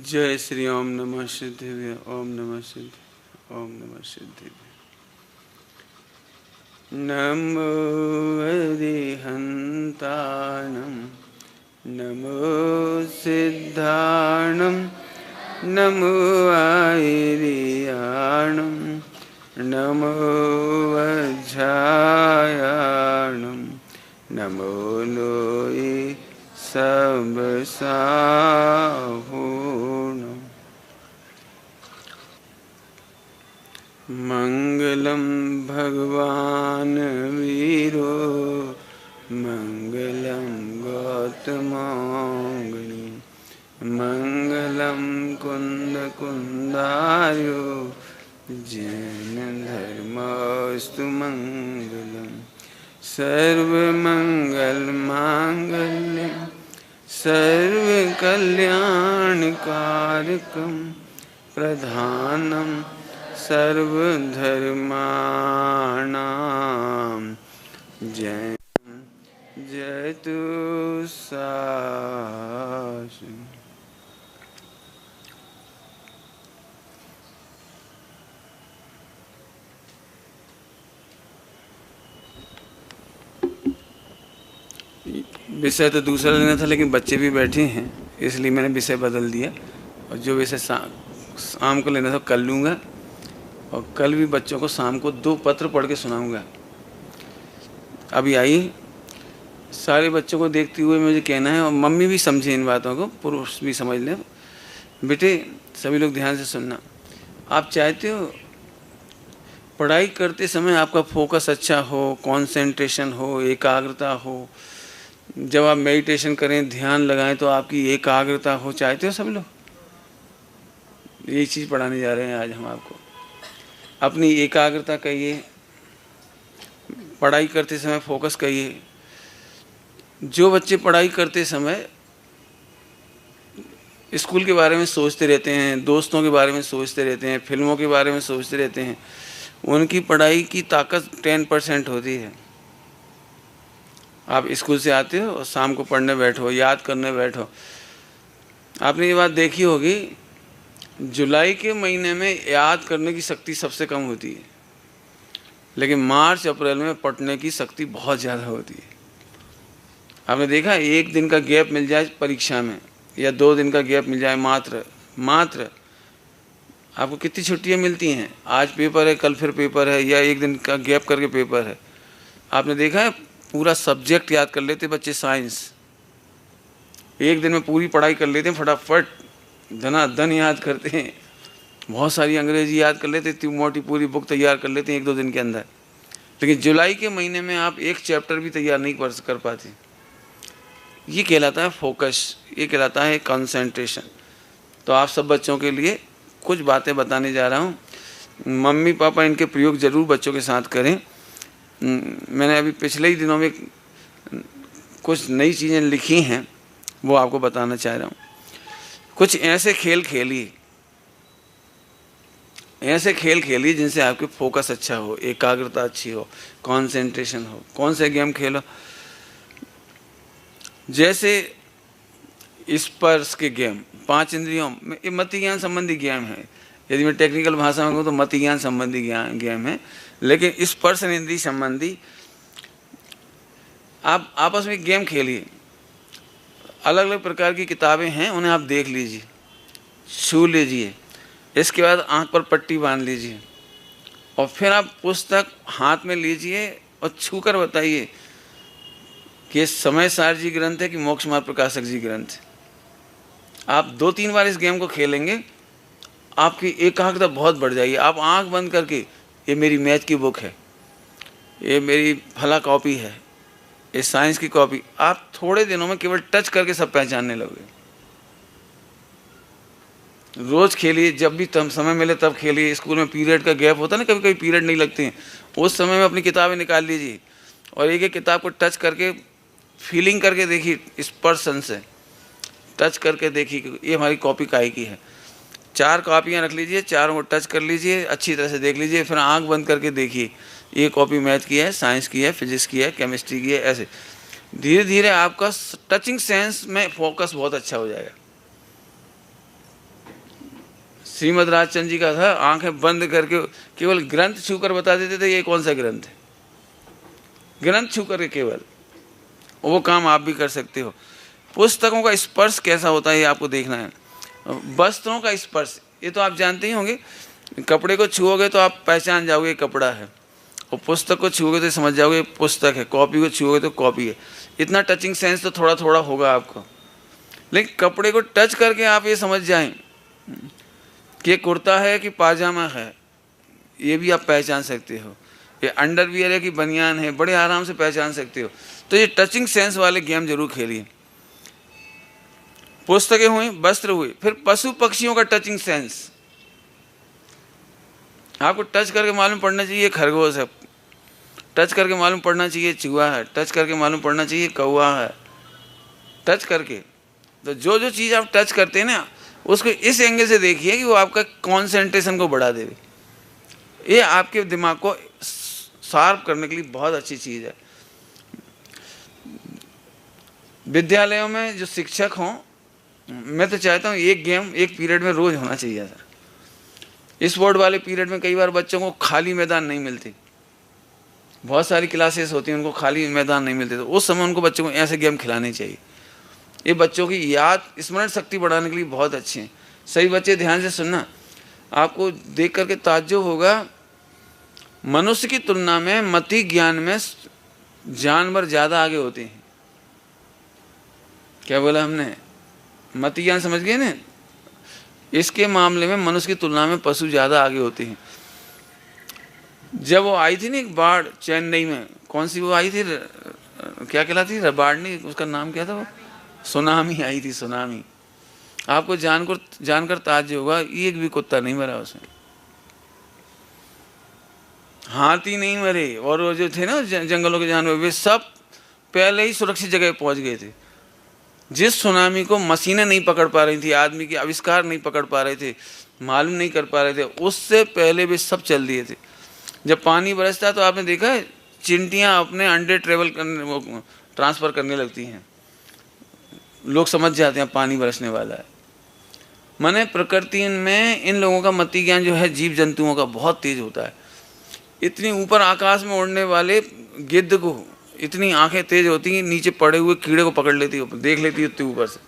जय श्री ओम नमः सिद्धिवे ओम नमः सिद्धि ओम नमः सिद्धिवे। नमो अरिहन्ताणं नमो सिद्धाणं नमो आयर्याणं नमो वज्रायाणं नमो लोये सबसाहूणम्। मंगलम भगवान वीरो मंगलम गौतमांगनी मंगलम कुंद कुंदार्यो जैन धर्मस्तु मंगलम सर्वमंगल मांगल्यम सर्वकल्याणकारकम प्रधानम सर्वधर्माणां जयं जयतु शासनम्। विषय तो दूसरा लेना था, लेकिन बच्चे भी बैठे हैं इसलिए मैंने विषय बदल दिया, और जो विषय शाम को लेना था कल लूँगा। और कल भी बच्चों को शाम को 2 पत्र पढ़ के सुनाऊंगा। अभी आइए, सारे बच्चों को देखते हुए मुझे कहना है, और मम्मी भी समझे इन बातों को, पुरुष भी समझ लें। बेटे सभी लोग ध्यान से सुनना। आप चाहते हो पढ़ाई करते समय आपका फोकस अच्छा हो, कंसंट्रेशन हो, एकाग्रता हो, जब आप मेडिटेशन करें, ध्यान लगाएं तो आपकी एकाग्रता हो, चाहते हो सब लोग? यही चीज़ पढ़ाने जा रहे हैं आज हम आपको। अपनी एकाग्रता कहिए, पढ़ाई करते समय फोकस कहिए। जो बच्चे पढ़ाई करते समय स्कूल के बारे में सोचते रहते हैं, दोस्तों के बारे में सोचते रहते हैं, फिल्मों के बारे में सोचते रहते हैं, उनकी पढ़ाई की ताकत 10% होती है। आप स्कूल से आते हो और शाम को पढ़ने बैठो, याद करने बैठो। आपने ये बात देखी होगी, जुलाई के महीने में याद करने की शक्ति सबसे कम होती है, लेकिन मार्च अप्रैल में पढ़ने की शक्ति बहुत ज़्यादा होती है। आपने देखा, 1 दिन का गैप मिल जाए परीक्षा में, या 2 दिन का गैप मिल जाए, मात्र आपको कितनी छुट्टियां मिलती हैं। आज पेपर है, कल फिर पेपर है, या 1 दिन का गैप करके पेपर है। आपने देखा है, पूरा सब्जेक्ट याद कर लेते बच्चे, साइंस 1 दिन में पूरी पढ़ाई कर लेते हैं, फटाफट धनाधन याद करते हैं। बहुत सारी अंग्रेजी याद कर लेते, इतनी मोटी पूरी बुक तैयार कर लेते हैं 1-2 दिन के अंदर। लेकिन जुलाई के महीने में आप 1 चैप्टर भी तैयार नहीं कर पाते। ये कहलाता है फोकस, ये कहलाता है कंसंट्रेशन। तो आप सब बच्चों के लिए कुछ बातें बताने जा रहा हूँ। मम्मी पापा इनके प्रयोग ज़रूर बच्चों के साथ करें। मैंने अभी पिछले ही दिनों में कुछ नई चीज़ें लिखी हैं, वो आपको बताना चाह रहा हूँ। कुछ ऐसे खेल खेलिए, ऐसे खेल खेलिए जिनसे आपके फोकस अच्छा हो, एकाग्रता अच्छी हो, कंसंट्रेशन हो। कौन से गेम खेलो? जैसे स्पर्श के गेम, 5 इंद्रियों में, ये मति ज्ञान संबंधी गेम है। यदि मैं टेक्निकल भाषा में कहूँ तो मति ज्ञान संबंधी गेम है, लेकिन स्पर्श इंद्रिय संबंधी आप आपस में गेम खेलिए। अलग अलग प्रकार की किताबें हैं, उन्हें आप देख लीजिए, छू लीजिए। इसके बाद आंख पर पट्टी बांध लीजिए, और फिर आप पुस्तक हाथ में लीजिए और छू कर बताइए कि ये समय सार जी ग्रंथ है कि मोक्ष मार्ग प्रकाशक जी ग्रंथ है। आप 2-3 बार इस गेम को खेलेंगे, आपकी एकाग्रता बहुत बढ़ जाएगी। आप आंख बंद करके, ये मेरी मैथ की बुक है, ये मेरी फला कॉपी है, ये साइंस की कॉपी, आप थोड़े दिनों में केवल टच करके सब पहचानने लगोगे। रोज खेलिए, जब भी समय मिले तब खेलिए। स्कूल में पीरियड का गैप होता है ना, कभी कभी पीरियड नहीं लगते हैं, उस समय में अपनी किताबें निकाल लीजिए और एक एक किताब को टच करके, फीलिंग करके देखिए, स्पर्शन से टच करके देखिए कि ये हमारी कॉपी काहे की है। 4 कॉपियाँ रख लीजिए, चारों को टच कर लीजिए, अच्छी तरह से देख लीजिए, फिर आंख बंद करके देखिए, ये कॉपी मैथ की है, साइंस की है, फिजिक्स की है, केमिस्ट्री की है। ऐसे धीरे धीरे आपका टचिंग सेंस में फोकस बहुत अच्छा हो जाएगा। श्रीमद राजचंद्र जी का था, आंखें बंद करके केवल ग्रंथ छूकर बता देते थे ये कौन सा ग्रंथ है, ग्रंथ छू करके केवल। वो काम आप भी कर सकते हो। पुस्तकों का स्पर्श कैसा होता है ये आपको देखना है। वस्त्रों का स्पर्श ये तो आप जानते ही होंगे, कपड़े को छुओगे तो आप पहचान जाओगे कपड़ा है, और पुस्तक को छुओगे तो समझ जाओगे पुस्तक है, कॉपी को छुओगे तो कॉपी है। इतना टचिंग सेंस तो थोड़ा थोड़ा होगा आपको, लेकिन कपड़े को टच करके आप ये समझ जाएं कि ये कुर्ता है कि पाजामा है, ये भी आप पहचान सकते हो। ये अंडरवियर है कि बनियान है, बड़े आराम से पहचान सकते हो। तो ये टचिंग सेंस वाले गेम जरूर खेलिए। पुस्तकें हुई, वस्त्र हुए, फिर पशु पक्षियों का टचिंग सेंस आपको टच करके मालूम पड़ना चाहिए खरगोश है, टच करके मालूम पड़ना चाहिए चूहा है, टच करके मालूम पड़ना चाहिए कौवा है, टच करके। तो जो जो चीज़ आप टच करते हैं ना, उसको इस एंगल से देखिए कि वो आपका कॉन्सेंट्रेशन को बढ़ा देवे। ये आपके दिमाग को शार्प करने के लिए बहुत अच्छी चीज़ है। विद्यालयों में जो शिक्षक हों, मैं तो चाहता हूँ एक गेम एक पीरियड में रोज होना चाहिए था। इस बोर्ड वाले पीरियड में कई बार बच्चों को खाली मैदान नहीं मिलते, बहुत सारी क्लासेस होती हैं, उनको खाली मैदान नहीं मिलते, तो उस समय उनको बच्चों को ऐसे गेम खिलाने चाहिए। ये बच्चों की याद स्मरण शक्ति बढ़ाने के लिए बहुत अच्छे हैं। सही बच्चे ध्यान से सुनना, आपको देख करके ताज्जुब होगा, मनुष्य की तुलना में मति ज्ञान में जानवर ज़्यादा आगे होते हैं। क्या बोला हमने? मति ज्ञान समझ गए ना? इसके मामले में मनुष्य की तुलना में पशु ज़्यादा आगे होते हैं। जब वो आई थी ना एक बाढ़ चेन्नई में, कौन सी वो आई थी, क्या कहलाती थी, बाढ़ नहीं, उसका नाम क्या था वो, सुनामी आई थी, सुनामी। आपको जानकर ताज्जुब होगा, एक भी कुत्ता नहीं मरा उसमें, हाथी नहीं मरे, और वो जो थे ना जंगलों के जानवर, वे सब पहले ही सुरक्षित जगह पहुंच गए थे। जिस सुनामी को मशीनें नहीं पकड़ पा रही थी, आदमी के आविष्कार नहीं पकड़ पा रहे थे, मालूम नहीं कर पा रहे थे, उससे पहले वे सब चल दिए थे। जब पानी बरसता तो आपने देखा है चिंटियां अपने अंडे ट्रांसफ़र करने लगती हैं, लोग समझ जाते हैं पानी बरसने वाला है। माने प्रकृति में इन लोगों का मति ज्ञान जो है जीव जंतुओं का बहुत तेज होता है। इतनी ऊपर आकाश में उड़ने वाले गिद्ध को इतनी आंखें तेज होती हैं, नीचे पड़े हुए कीड़े को पकड़ लेती है, देख लेती है उतने ऊपर से।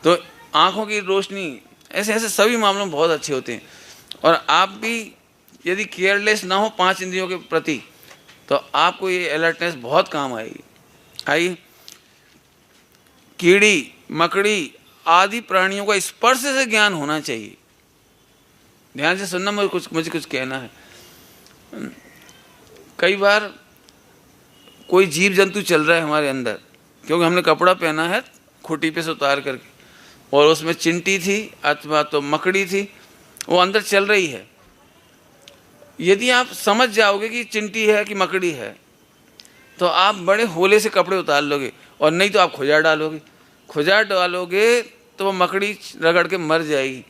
तो आंखों की रोशनी, ऐसे ऐसे सभी मामलों में बहुत अच्छे होते हैं। और आप भी यदि केयरलेस ना हो 5 इंद्रियों के प्रति, तो आपको ये अलर्टनेस बहुत काम आएगी। आइए, कीड़ी मकड़ी आदि प्राणियों का स्पर्श से ज्ञान होना चाहिए। ध्यान से सुनना, मुझे कुछ कहना है। कई बार कोई जीव जंतु चल रहा है हमारे अंदर, क्योंकि हमने कपड़ा पहना है खूंटी पे से उतार करके, और उसमें चिंटी थी अथवा तो मकड़ी थी, वो अंदर चल रही है। यदि आप समझ जाओगे कि चिंटी है कि मकड़ी है, तो आप बड़े होले से कपड़े उतार लोगे, और नहीं तो आप खुजा डालोगे। खुजा डालोगे तो वो मकड़ी रगड़ के मर जाएगी,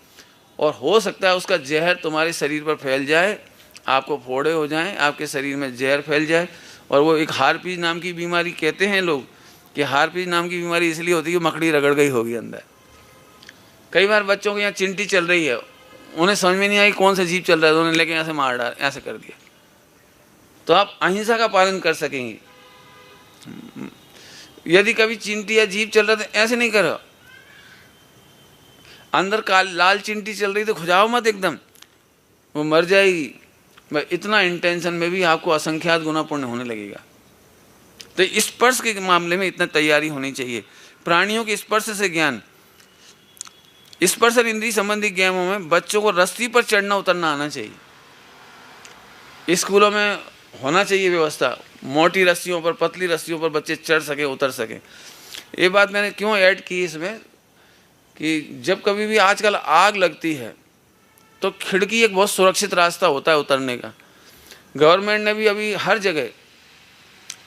और हो सकता है उसका जहर तुम्हारे शरीर पर फैल जाए, आपको फोड़े हो जाएं, आपके शरीर में जहर फैल जाए। और वो एक हार्पीज नाम की बीमारी कहते हैं लोग, कि हार्पीज नाम की बीमारी इसलिए होती है कि मकड़ी रगड़ गई होगी अंदर। कई बार बच्चों के यहाँ चिंटी चल रही है, उन्हें समझ में नहीं आई कौन सा जीव चल रहा है, तो उन्हें लेके ऐसे मार डाल, ऐसे कर दिया। तो आप अहिंसा का पालन कर सकेंगे। यदि कभी चिंटी या जीव चल रहा है तो ऐसे नहीं करो, अंदर लाल चिंटी चल रही तो खुजाओ मत एकदम, वो मर जाएगी। इतना इंटेंशन में भी आपको असंख्यात गुना पुण्य होने लगेगा। तो स्पर्श के मामले में इतना तैयारी होनी चाहिए। प्राणियों के स्पर्श से ज्ञान, स्पर्श और इंद्रिय संबंधी गेमों में बच्चों को रस्सी पर चढ़ना उतरना आना चाहिए। स्कूलों में होना चाहिए व्यवस्था, मोटी रस्सियों पर, पतली रस्सियों पर बच्चे चढ़ सके, उतर सके। ये बात मैंने क्यों ऐड की इसमें, कि जब कभी भी आजकल आग लगती है तो खिड़की एक बहुत सुरक्षित रास्ता होता है उतरने का। गवर्नमेंट ने भी अभी हर जगह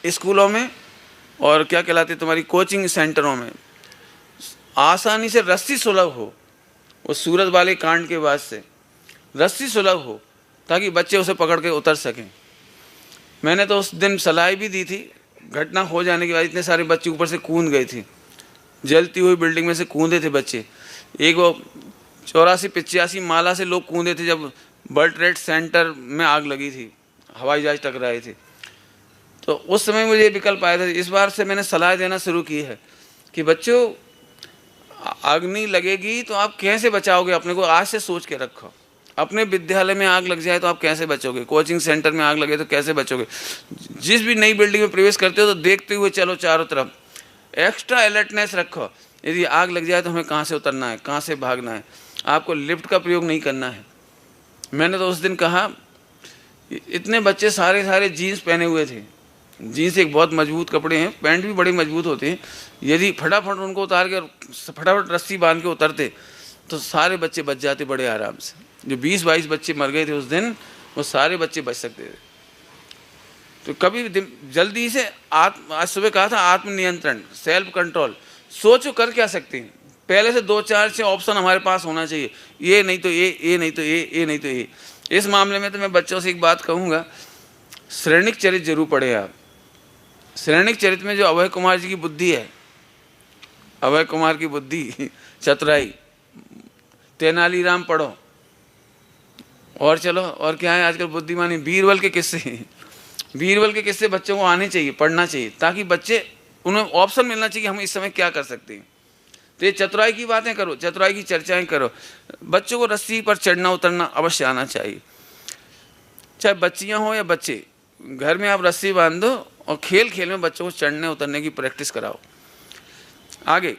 स्कूलों में और क्या कहलाते तुम्हारी कोचिंग सेंटरों में आसानी से रस्सी सुलभ हो, उस सूरत वाले कांड के बाद से रस्सी सुलभ हो, ताकि बच्चे उसे पकड़ के उतर सकें। मैंने तो उस दिन सलाह भी दी थी, घटना हो जाने के बाद इतने सारे बच्चे ऊपर से कूद गए थे, जलती हुई बिल्डिंग में से कूदे थे बच्चे। एक वो 84-85 माला से लोग कूदे थे जब वर्ल्ड ट्रेड सेंटर में आग लगी थी, हवाई जहाज टकराए थे। तो उस समय मुझे ये विकल्प आया था। इस बार से मैंने सलाह देना शुरू की है कि बच्चों, आग नहीं लगेगी तो आप कैसे बचाओगे अपने को, आज से सोच के रखो। अपने विद्यालय में आग लग जाए तो आप कैसे बचोगे, कोचिंग सेंटर में आग लगे तो कैसे बचोगे। जिस भी नई बिल्डिंग में प्रवेश करते हो तो देखते हुए चलो चारों तरफ, एक्स्ट्रा अलर्टनेस रखो। यदि आग लग जाए तो हमें कहाँ से उतरना है, कहाँ से भागना है। आपको लिफ्ट का प्रयोग नहीं करना है। मैंने तो उस दिन कहा, इतने बच्चे सारे जीन्स पहने हुए थे। जीन्स एक बहुत मजबूत कपड़े हैं, पैंट भी बड़े मजबूत होते हैं। यदि फटाफट उनको उतार के फटाफट रस्सी बांध के उतरते तो सारे बच्चे बच जाते बड़े आराम से। जो 20-22 बच्चे मर गए थे उस दिन, वो सारे बच्चे बच सकते थे। तो कभी जल्दी से आज सुबह कहा था आत्मनियंत्रण, सेल्फ कंट्रोल। सोचो कर क्या सकते हैं, पहले से 2-4-6 ऑप्शन हमारे पास होना चाहिए। ये नहीं तो ये नहीं तो ये नहीं तो ये। इस मामले में तो मैं बच्चों से एक बात कहूँगा, श्रेणिक चरित्र जरूर पढ़े आप। श्रेणिक चरित्र में जो अभय कुमार जी की बुद्धि है, अभय कुमार की बुद्धि, चतुराई, तेनालीराम पढ़ो। और चलो, और क्या है आजकल बुद्धिमानी, बीरबल के किस्से। बीरबल के किस्से बच्चों को आने चाहिए, पढ़ना चाहिए, ताकि बच्चे, उन्हें ऑप्शन मिलना चाहिए कि हम इस समय क्या कर सकते हैं। तो ये चतुराई की बातें करो, चतुराई की चर्चाएं करो। बच्चों को रस्सी पर चढ़ना उतरना अवश्य आना चाहिए। चाहे बच्चियां हो या बच्चे, घर में आप रस्सी बांध दो और खेल खेल में बच्चों को चढ़ने उतरने की प्रैक्टिस कराओ। आगे,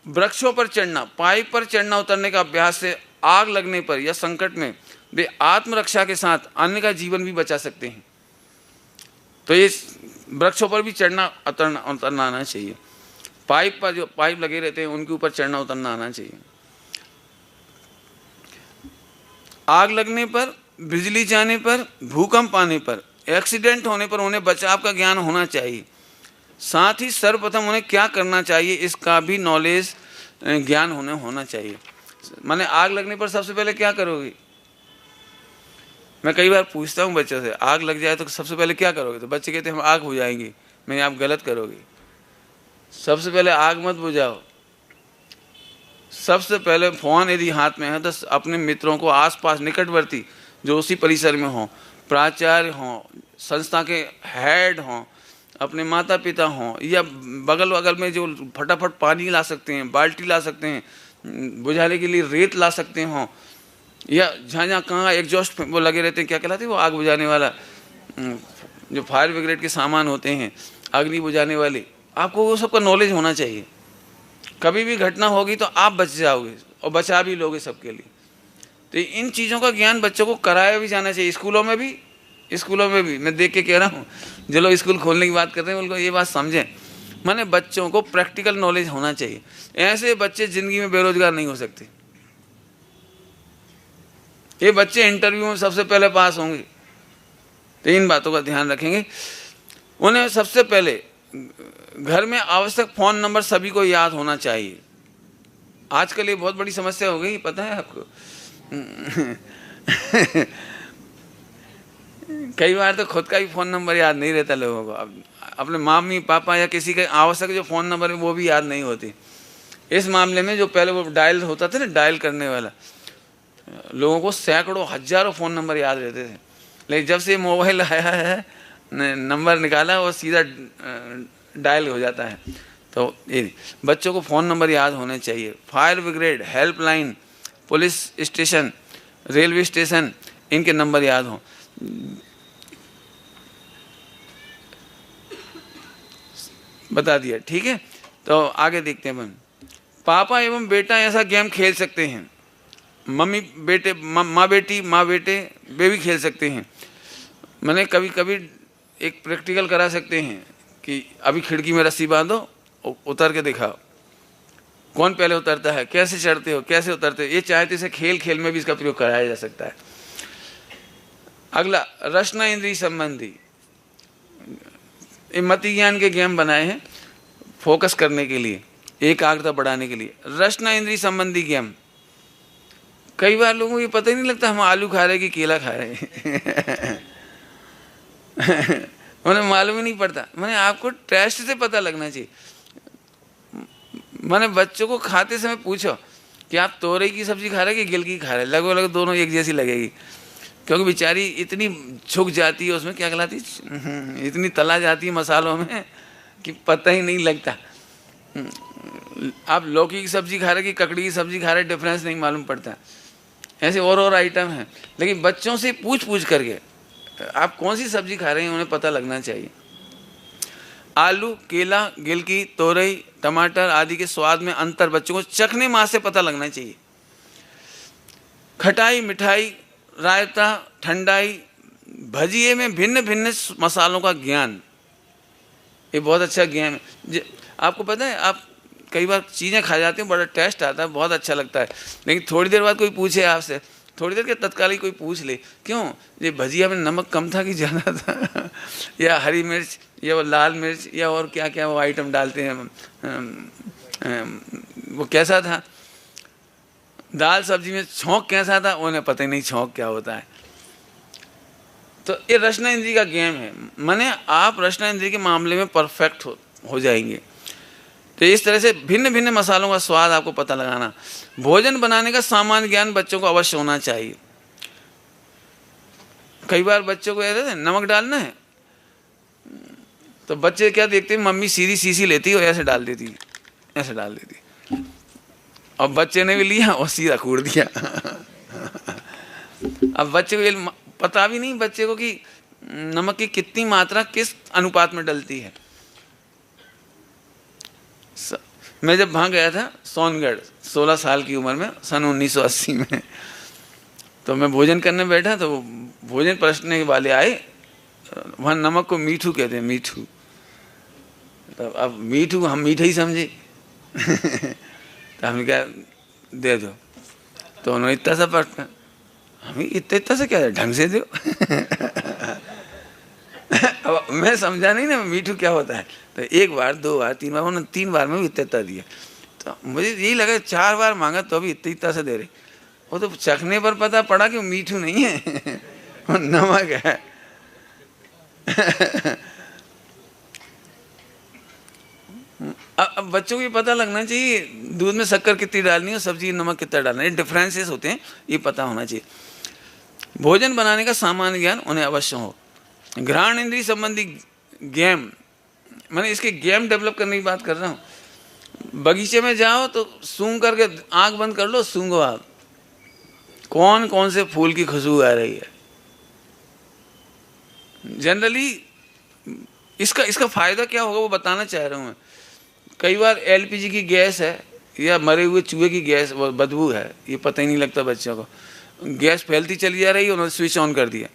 वृक्षों पर चढ़ना, पाइप पर चढ़ना उतरने का अभ्यास से आग लगने पर या संकट में वे आत्मरक्षा के साथ अन्य का जीवन भी बचा सकते हैं। तो ये वृक्षों पर भी चढ़ना उतरना आना चाहिए। पाइप पर जो पाइप लगे रहते हैं उनके ऊपर चढ़ना उतरना आना चाहिए। आग लगने पर, बिजली जाने पर, भूकंप आने पर, एक्सीडेंट होने पर उन्हें बचाव का ज्ञान होना चाहिए। साथ ही सर्वप्रथम उन्हें क्या करना चाहिए इसका भी नॉलेज, ज्ञान होना चाहिए। माने आग लगने पर सबसे पहले क्या करोगे? मैं कई बार पूछता हूँ बच्चों से, आग लग जाए तो सबसे पहले क्या करोगे? तो बच्चे कहते हैं हम आग बुझाएंगे। मैं, आप गलत करोगे। सबसे पहले आग मत बुझाओ। सबसे पहले फ़ोन यदि हाथ में है तो अपने मित्रों को, आसपास निकटवर्ती जो उसी परिसर में हों, प्राचार्य हों, संस्था के हेड हों, अपने माता पिता हों, या बगल में जो फटाफट पानी ला सकते हैं, बाल्टी ला सकते हैं, बुझाने के लिए रेत ला सकते हों, या जहाँ कहाँ एग्जॉस्ट वो लगे रहते हैं, क्या कहलाते हैं वो आग बुझाने वाला, जो फायर ब्रिगेड के सामान होते हैं, अग्नि बुझाने वाले, आपको वो सबका नॉलेज होना चाहिए। कभी भी घटना होगी तो आप बच जाओगे और बचा भी लोगे सबके लिए। तो इन चीज़ों का ज्ञान बच्चों को कराया भी जाना चाहिए। स्कूलों में भी मैं देख के कह रहा हूँ, जो लोग स्कूल खोलने की बात कर रहे हैं उनको ये बात समझें। माने बच्चों को प्रैक्टिकल नॉलेज होना चाहिए। ऐसे बच्चे ज़िंदगी में बेरोजगार नहीं हो सकते। ये बच्चे इंटरव्यू में सबसे पहले पास होंगे। तो इन बातों का ध्यान रखेंगे। उन्हें सबसे पहले घर में आवश्यक फ़ोन नंबर सभी को याद होना चाहिए। आजकल ये बहुत बड़ी समस्या हो गई, पता है आपको। कई बार तो खुद का भी फ़ोन नंबर याद नहीं रहता लोगों को। अब अपने मम्मी पापा या किसी के आवश्यक जो फ़ोन नंबर है वो भी याद नहीं होती। इस मामले में जो पहले वो डायल होता था ना, डायल करने वाला, लोगों को सैकड़ों हजारों फ़ोन नंबर याद रहते थे। लेकिन जब से मोबाइल आया है, नंबर निकाला वो सीधा डायल हो जाता है। तो ये बच्चों को फ़ोन नंबर याद होने चाहिए। Fire brigade, helpline, police station, railway station, इनके नंबर याद हों। बता दिया, ठीक है। तो आगे देखते हैं अपन। पापा एवं बेटा ऐसा गेम खेल सकते हैं। मम्मी बेटे, माँ बेटी, माँ बेटे वे भी खेल सकते हैं। मैंने कभी कभी एक प्रैक्टिकल करा सकते हैं कि अभी खिड़की में रस्सी बांधो, उतर के दिखाओ कौन पहले उतरता है, कैसे चढ़ते हो, कैसे उतरते हो। ये चाहे तो इसे खेल खेल में भी इसका प्रयोग कराया जा सकता है। अगला, रचना इंद्रिय संबंधी, मति ज्ञान के गेम बनाए हैं फोकस करने के लिए, एकाग्रता बढ़ाने के लिए। रचना इंद्रिय संबंधी गेम। कई बार लोगों को ये पता ही नहीं लगता हम आलू खा रहे कि केला खा रहे हैं। उन्हें मालूम ही नहीं पड़ता। मैंने आपको टेस्ट से पता लगना चाहिए। मैंने बच्चों को खाते समय पूछो कि आप तोरई की सब्जी खा रहे हैं कि गिल की खा रहे हैं, लगभग लगभग दोनों एक जैसी लगेगी, क्योंकि बेचारी इतनी झुक जाती है उसमें, क्या कहलाती है, इतनी तला जाती है मसालों में कि पता ही नहीं लगता। आप लौकी की सब्जी खा रहे कि ककड़ी की सब्जी खा रहे, डिफरेंस नहीं मालूम पड़ता। ऐसे और आइटम हैं, लेकिन बच्चों से पूछ पूछ करके आप कौन सी सब्जी खा रहे हैं उन्हें पता लगना चाहिए। आलू, केला, गिलकी, तोरई, टमाटर आदि के स्वाद में अंतर बच्चों को चखने मास से पता लगना चाहिए। खटाई, मिठाई, रायता, ठंडाई, भजिए में भिन्न भिन्न मसालों का ज्ञान, ये बहुत अच्छा ज्ञान है। आपको पता है, आप कई बार चीज़ें खा जाते हैं, बड़ा टेस्ट आता है, बहुत अच्छा लगता है, लेकिन थोड़ी देर बाद कोई पूछे आपसे, थोड़ी देर के तत्काल ही कोई पूछ ले, क्यों ये भजिया में नमक कम था कि ज़्यादा था या हरी मिर्च या वो लाल मिर्च या और क्या क्या वो आइटम डालते हैं, वो कैसा था, दाल सब्जी में छौंक कैसा था, उन्हें पता ही नहीं छौंक क्या होता है। तो ये रचना इंद्री का गेम है, माने आप रचना इंद्री के मामले में परफेक्ट हो जाएंगे। तो इस तरह से भिन्न भिन्न मसालों का स्वाद आपको पता लगाना। भोजन बनाने का सामान्य ज्ञान बच्चों को अवश्य होना चाहिए। कई बार बच्चों को ऐसे नमक डालना है तो बच्चे क्या देखते हैं, मम्मी सीधी सीसी लेती है और ऐसे डाल देती, ऐसे डाल देती, और बच्चे ने भी लिया और सीधा कूड़ दिया अब बच्चे को ये पता भी नहीं बच्चे को कि नमक की कितनी मात्रा किस अनुपात में डलती है। मैं जब वहाँ गया था सोनगढ़ 16 साल की उम्र में, सन 1980 में, तो मैं भोजन करने बैठा तो भोजन परसने वाले आए, वहाँ नमक को मीठू कहते हैं, मीठू। तो अब मीठू हम मीठा ही समझे तो हमने कहा दे दो, तो उन्होंने इतना सा पड़ता, हमें इतना से क्या है, ढंग से दो अब मैं समझा नहीं ना मीठू क्या होता है, तो एक बार, दो बार, तीन बार, उन्होंने 3 बार में भी इतना दिया। तो मुझे यही लगा 4 बार मांगा तो भी इतना से दे रहे। वो तो चखने पर पता पड़ा कि वो मीठू नहीं है वो नमक है अब बच्चों को ये पता लगना चाहिए दूध में शक्कर कितनी डालनी है, सब्जी में नमक कितना डालना है, डिफरेंसेस होते हैं, ये पता होना चाहिए। भोजन बनाने का सामान्य ज्ञान उन्हें अवश्य हो। घ्राण इंद्रिय संबंधी गेम, मैंने इसके गेम डेवलप करने की बात कर रहा हूँ। बगीचे में जाओ तो सूंघ करके आंख बंद कर लो, सूंघो आप कौन कौन से फूल की खुशबू आ रही है। जनरली इसका फायदा क्या होगा वो बताना चाह रहा हूँ मैं। कई बार एलपीजी की गैस है या मरे हुए चूहे की गैस, वो बदबू है, ये पता ही नहीं लगता बच्चों को, गैस फैलती चली जा रही है, उन्होंने स्विच ऑन कर दिया।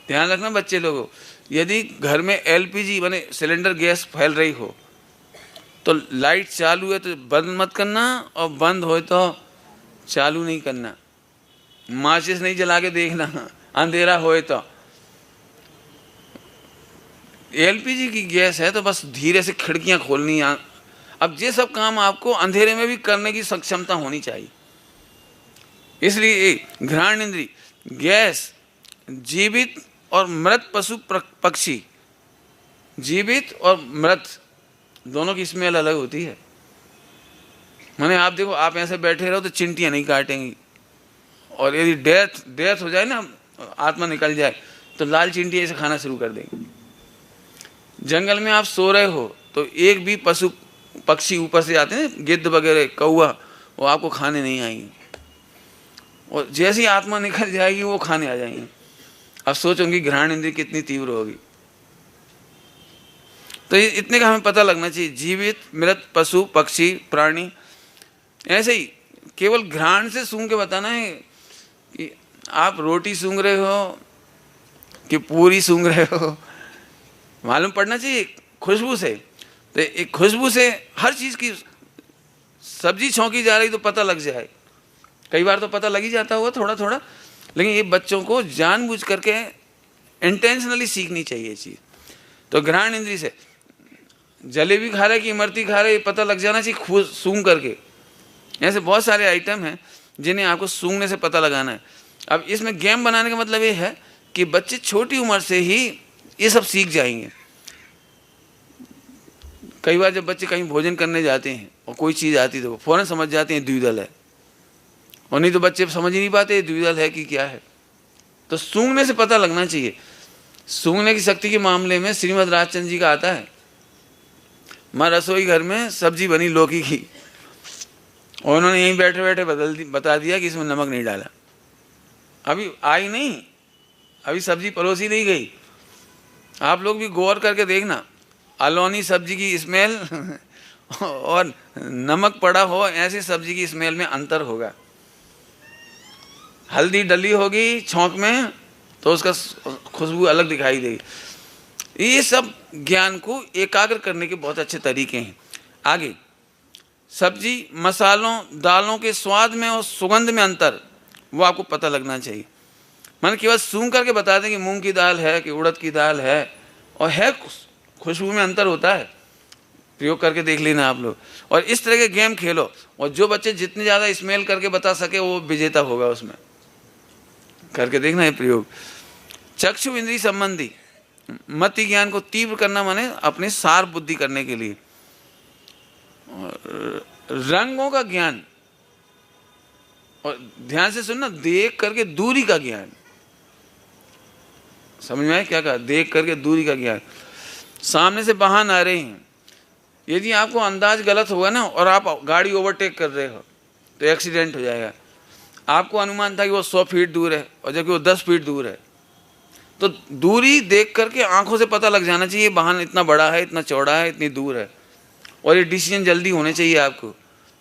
ध्यान रखना बच्चे लोगों, यदि घर में एलपीजी माने सिलेंडर गैस फैल रही हो तो लाइट चालू है तो बंद मत करना, और बंद हो तो चालू नहीं करना। माचिस नहीं जला के देखना अंधेरा होए तो। एलपीजी की गैस है तो बस धीरे से खिड़कियां खोलनी। अब ये सब काम आपको अंधेरे में भी करने की सक्षमता होनी चाहिए। इसलिए घ्राण इंद्री, गैस, जीवित और मृत पशु पक्षी, जीवित और मृत दोनों की स्मेल अलग होती है। माने आप देखो, आप ऐसे बैठे रहो तो चिंटियां नहीं काटेंगी, और यदि डेथ हो जाए ना, आत्मा निकल जाए, तो लाल चिंटियां ऐसे खाना शुरू कर देंगी। जंगल में आप सो रहे हो तो एक भी पशु पक्षी ऊपर से आते हैं, गिद्ध वगैरह, कौवा, वो आपको खाने नहीं आएंगे, और जैसी आत्मा निकल जाएगी वो खाने आ जाएंगे। अब सोचोगे घ्राण इंद्रिय कितनी तीव्र होगी। तो इतने का हमें पता लगना चाहिए, जीवित, मृत, पशु, पक्षी, प्राणी। ऐसे ही केवल घ्राण से सूंघ के बताना है कि आप रोटी सूंघ रहे हो कि पूरी सूंघ रहे हो, मालूम पड़ना चाहिए खुशबू से। तो एक खुशबू से हर चीज़ की, सब्जी छौंकी जा रही तो पता लग जाए। कई बार तो पता लग ही जाता होगा थोड़ा थोड़ा, लेकिन ये बच्चों को जानबूझ करके इंटेंशनली सीखनी चाहिए चीज़। तो घ्राण इंद्रिय से जलेबी खा रहे कि इमरती खा रहे, पता लग जाना चाहिए खुद सूंघ करके। ऐसे बहुत सारे आइटम हैं जिन्हें आपको सूंघने से पता लगाना है। अब इसमें गेम बनाने का मतलब ये है कि बच्चे छोटी उम्र से ही ये सब सीख जाएंगे। कई बार जब बच्चे कहीं भोजन करने जाते हैं और कोई चीज़ आती है तो वो फ़ौरन समझ जाते हैं द्विदल है, और नहीं तो बच्चे समझ ही नहीं पाते द्विदल है कि क्या है। तो सूंघने से पता लगना चाहिए। सूंघने की शक्ति के मामले में श्रीमद् राजचंद्र जी का आता है, माँ रसोई घर में सब्जी बनी लौकी की, और उन्होंने यहीं बैठे बैठे बता दिया कि इसमें नमक नहीं डाला। अभी आई नहीं, अभी सब्जी परोसी नहीं गई। आप लोग भी गौर करके देखना, अलोनी सब्जी की स्मेल और नमक पड़ा हो ऐसी सब्जी की स्मेल में अंतर होगा। हल्दी डली होगी छौंक में तो उसका खुशबू अलग दिखाई देगी। ये सब ज्ञान को एकाग्र करने के बहुत अच्छे तरीके हैं। आगे, सब्जी मसालों दालों के स्वाद में और सुगंध में अंतर, वो आपको पता लगना चाहिए। मैंने केवल सूंघ करके बता दें कि मूंग की दाल है कि उड़द की दाल है, और है खुशबू में अंतर होता है। प्रयोग करके देख लेना आप लोग, और इस तरह के गेम खेलो, और जो बच्चे जितने ज़्यादा स्मेल करके बता सके वो विजेता होगा। उसमें करके देखना ये प्रयोग। चक्षु इंद्रिय संबंधी मति ज्ञान को तीव्र करना माने अपने सार बुद्धि करने के लिए। रंगों का ज्ञान, और ध्यान से सुनना, देख करके दूरी का ज्ञान। समझ में आया क्या कहा? देख करके दूरी का ज्ञान। सामने से वाहन आ रहे हैं, यदि आपको अंदाज गलत होगा ना और आप गाड़ी ओवरटेक कर रहे हो तो एक्सीडेंट हो जाएगा। आपको अनुमान था कि वो 100 फीट दूर है और जबकि वो 10 फीट दूर है, तो दूरी देख करके आंखों से पता लग जाना चाहिए वाहन इतना बड़ा है, इतना चौड़ा है, इतनी दूर है, और ये डिसीजन जल्दी होने चाहिए आपको।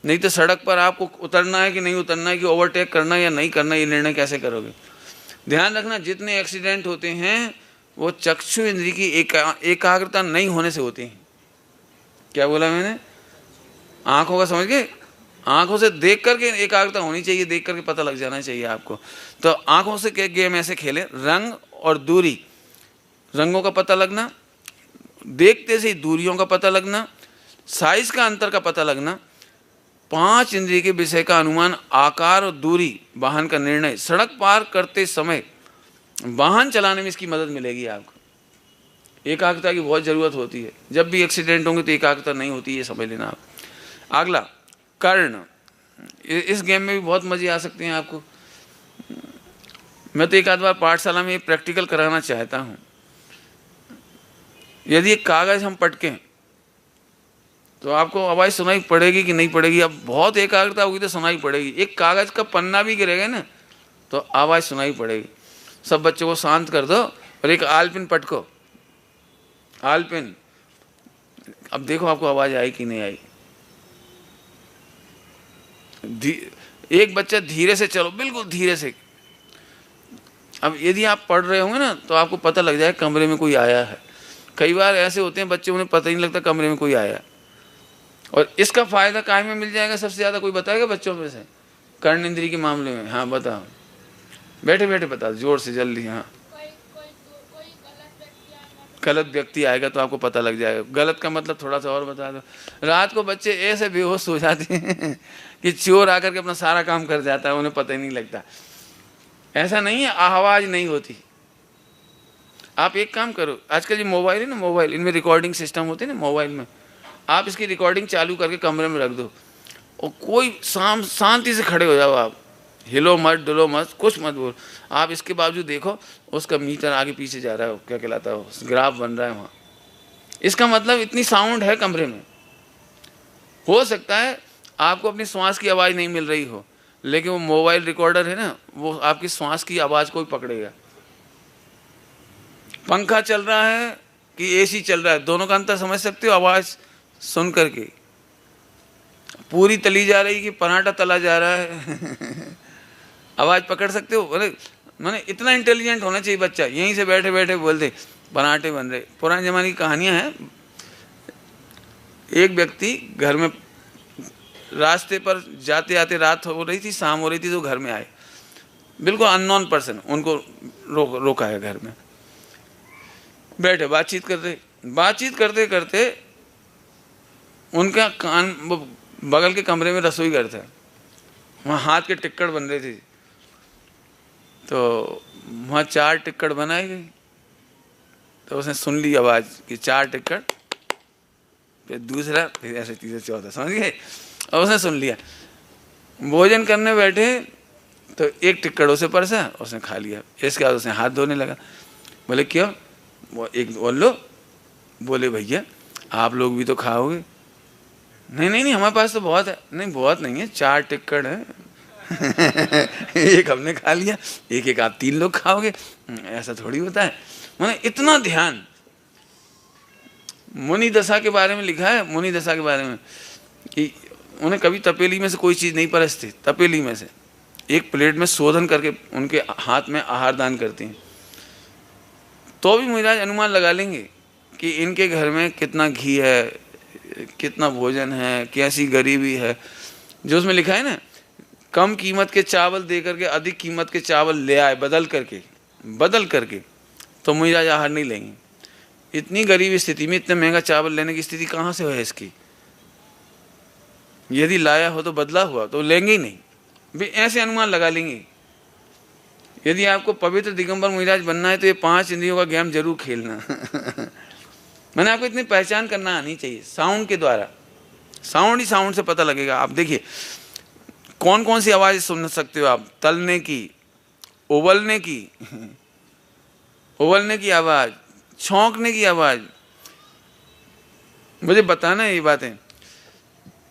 नहीं तो सड़क पर आपको उतरना है कि नहीं उतरना है, कि ओवरटेक करना है या नहीं करना, ये निर्णय कैसे करोगे? ध्यान रखना, जितने एक्सीडेंट होते हैं वो चक्षु इंद्रिय की एकाग्रता नहीं होने से होते हैं। क्या बोला मैंने? आंखों का समझ गए? आंखों से देख करके एकाग्रता होनी चाहिए, देख करके पता लग जाना चाहिए आपको। तो आंखों से क्या गेम ऐसे खेले, रंग और दूरी, रंगों का पता लगना, देखते से ही दूरियों का पता लगना, साइज का अंतर का पता लगना, 5 इंद्रिय के विषय का अनुमान, आकार और दूरी, वाहन का निर्णय। सड़क पार करते समय वाहन चलाने में इसकी मदद मिलेगी आपको। एकाग्रता की बहुत ज़रूरत होती है। जब भी एक्सीडेंट होंगे तो एकाग्रता नहीं होती, ये समझ लेना आप। अगला, कर्ण। इस गेम में भी बहुत मज़े आ सकते हैं आपको। मैं तो एक आध बार पाठशाला में प्रैक्टिकल कराना चाहता हूँ। यदि एक कागज़ हम पटकें तो आपको आवाज़ सुनाई पड़ेगी कि नहीं पड़ेगी? अब बहुत एकाग्रता होगी तो सुनाई पड़ेगी। एक कागज़ का पन्ना भी गिरेगा ना तो आवाज़ सुनाई पड़ेगी। सब बच्चों को शांत कर दो और एक आलपिन पटको, आलपिन। अब देखो आपको आवाज़ आई कि नहीं आई। एक बच्चा धीरे से चलो, बिल्कुल धीरे से। अब यदि आप पढ़ रहे होंगे ना तो आपको पता लग जाए कमरे में कोई आया है। कई बार ऐसे होते हैं बच्चे, उन्हें पता ही नहीं लगता कमरे में कोई आया। और इसका फायदा काहे में मिल जाएगा सबसे ज़्यादा? कोई बताएगा बच्चों में से कर्ण इंद्रिय के मामले में? हाँ बताओ, बैठे बैठे बताओ, जोर से, जल्दी। हाँ, गलत व्यक्ति आएगा तो आपको पता लग जाएगा। गलत का मतलब थोड़ा सा और बता दो। रात को बच्चे ऐसे बेहोश हो जाते हैं कि चोर आकर के अपना सारा काम कर जाता है, उन्हें पता ही नहीं लगता। ऐसा नहीं है आवाज़ नहीं होती। आप एक काम करो, आजकल ये मोबाइल है ना, मोबाइल, इनमें रिकॉर्डिंग सिस्टम होते हैं ना मोबाइल में, आप इसकी रिकॉर्डिंग चालू करके कमरे में रख दो और कोई शांति से खड़े हो जाओ। आप हिलो मत, डुलो मत, कुछ मत बोल। आप इसके बावजूद देखो उसका मीटर आगे पीछे जा रहा है, क्या कहलाता है, ग्राफ बन रहा है वहाँ। इसका मतलब इतनी साउंड है कमरे में। हो सकता है आपको अपनी श्वास की आवाज़ नहीं मिल रही हो, लेकिन वो मोबाइल रिकॉर्डर है ना, वो आपकी श्वास की आवाज़ को भी पकड़ेगा। पंखा चल रहा है कि एसी चल रहा है, दोनों का अंतर समझ सकते हो आवाज़ सुन करके? पूरी तली जा रही कि पराठा तला जा रहा है आवाज़ पकड़ सकते हो? मैंने इतना इंटेलिजेंट होना चाहिए बच्चा, यहीं से बैठे बैठे बोल दे पराठे बन रहे। पुराने ज़माने की कहानियाँ हैं। एक व्यक्ति घर में रास्ते पर जाते आते, रात हो रही थी, शाम हो रही थी, तो घर में आए, बिल्कुल अननोन पर्सन, उनको रोका है घर में, बैठे बातचीत करते करते उनका कान, वो बगल के कमरे में रसोई घर था, वहाँ हाथ के टिक्कड़ बन रहे थे, तो वहाँ 4 टिक्कड़ बनाए गए। तो उसने सुन ली आवाज़ कि 4 टिक्कड़, फिर दूसरा, फिर ऐसे तीसरा, चौथा, समझ गए? और उसने सुन लिया। भोजन करने बैठे तो एक टिक्कड़ उसे परसा, उसने खा लिया। इसके बाद उसने हाथ धोने लगा। बोले क्यों? वो एक और लो। बोले भैया आप लोग भी तो खाओगे। नहीं नहीं नहीं, हमारे पास तो बहुत है। नहीं बहुत नहीं है, 4 टिक्कड़ है। एक हमने खा लिया, एक एक आप 3 लोग खाओगे, ऐसा थोड़ी होता है। मैंने इतना ध्यान। मुनि दशा के बारे में लिखा है, मुनि दशा के बारे में कि उन्हें कभी तपेली में से कोई चीज़ नहीं परसती। तपेली में से एक प्लेट में शोधन करके उनके हाथ में आहार दान करती हैं। तो भी मुनिराज अनुमान लगा लेंगे कि इनके घर में कितना घी है, कितना भोजन है, कैसी गरीबी है। जो उसमें लिखा है ना, कम कीमत के चावल दे करके अधिक कीमत के चावल ले आए बदल करके, तो मुनिराज आहार नहीं लेंगे। इतनी गरीब स्थिति में इतने महंगा चावल लेने की स्थिति कहाँ से है इसकी? यदि लाया हो तो बदला हुआ तो लेंगे ही नहीं। भी ऐसे अनुमान लगा लेंगे। यदि आपको पवित्र दिगंबर मुनिराज बनना है तो ये 5 इंद्रियों का गेम जरूर खेलना। मैंने आपको इतनी पहचान करना आनी चाहिए साउंड के द्वारा। साउंड से पता लगेगा। आप देखिए कौन कौन सी आवाज़ सुन सकते हो आप। तलने की, उबलने की आवाज़, छौंकने की आवाज़। मुझे बताना ये बातें।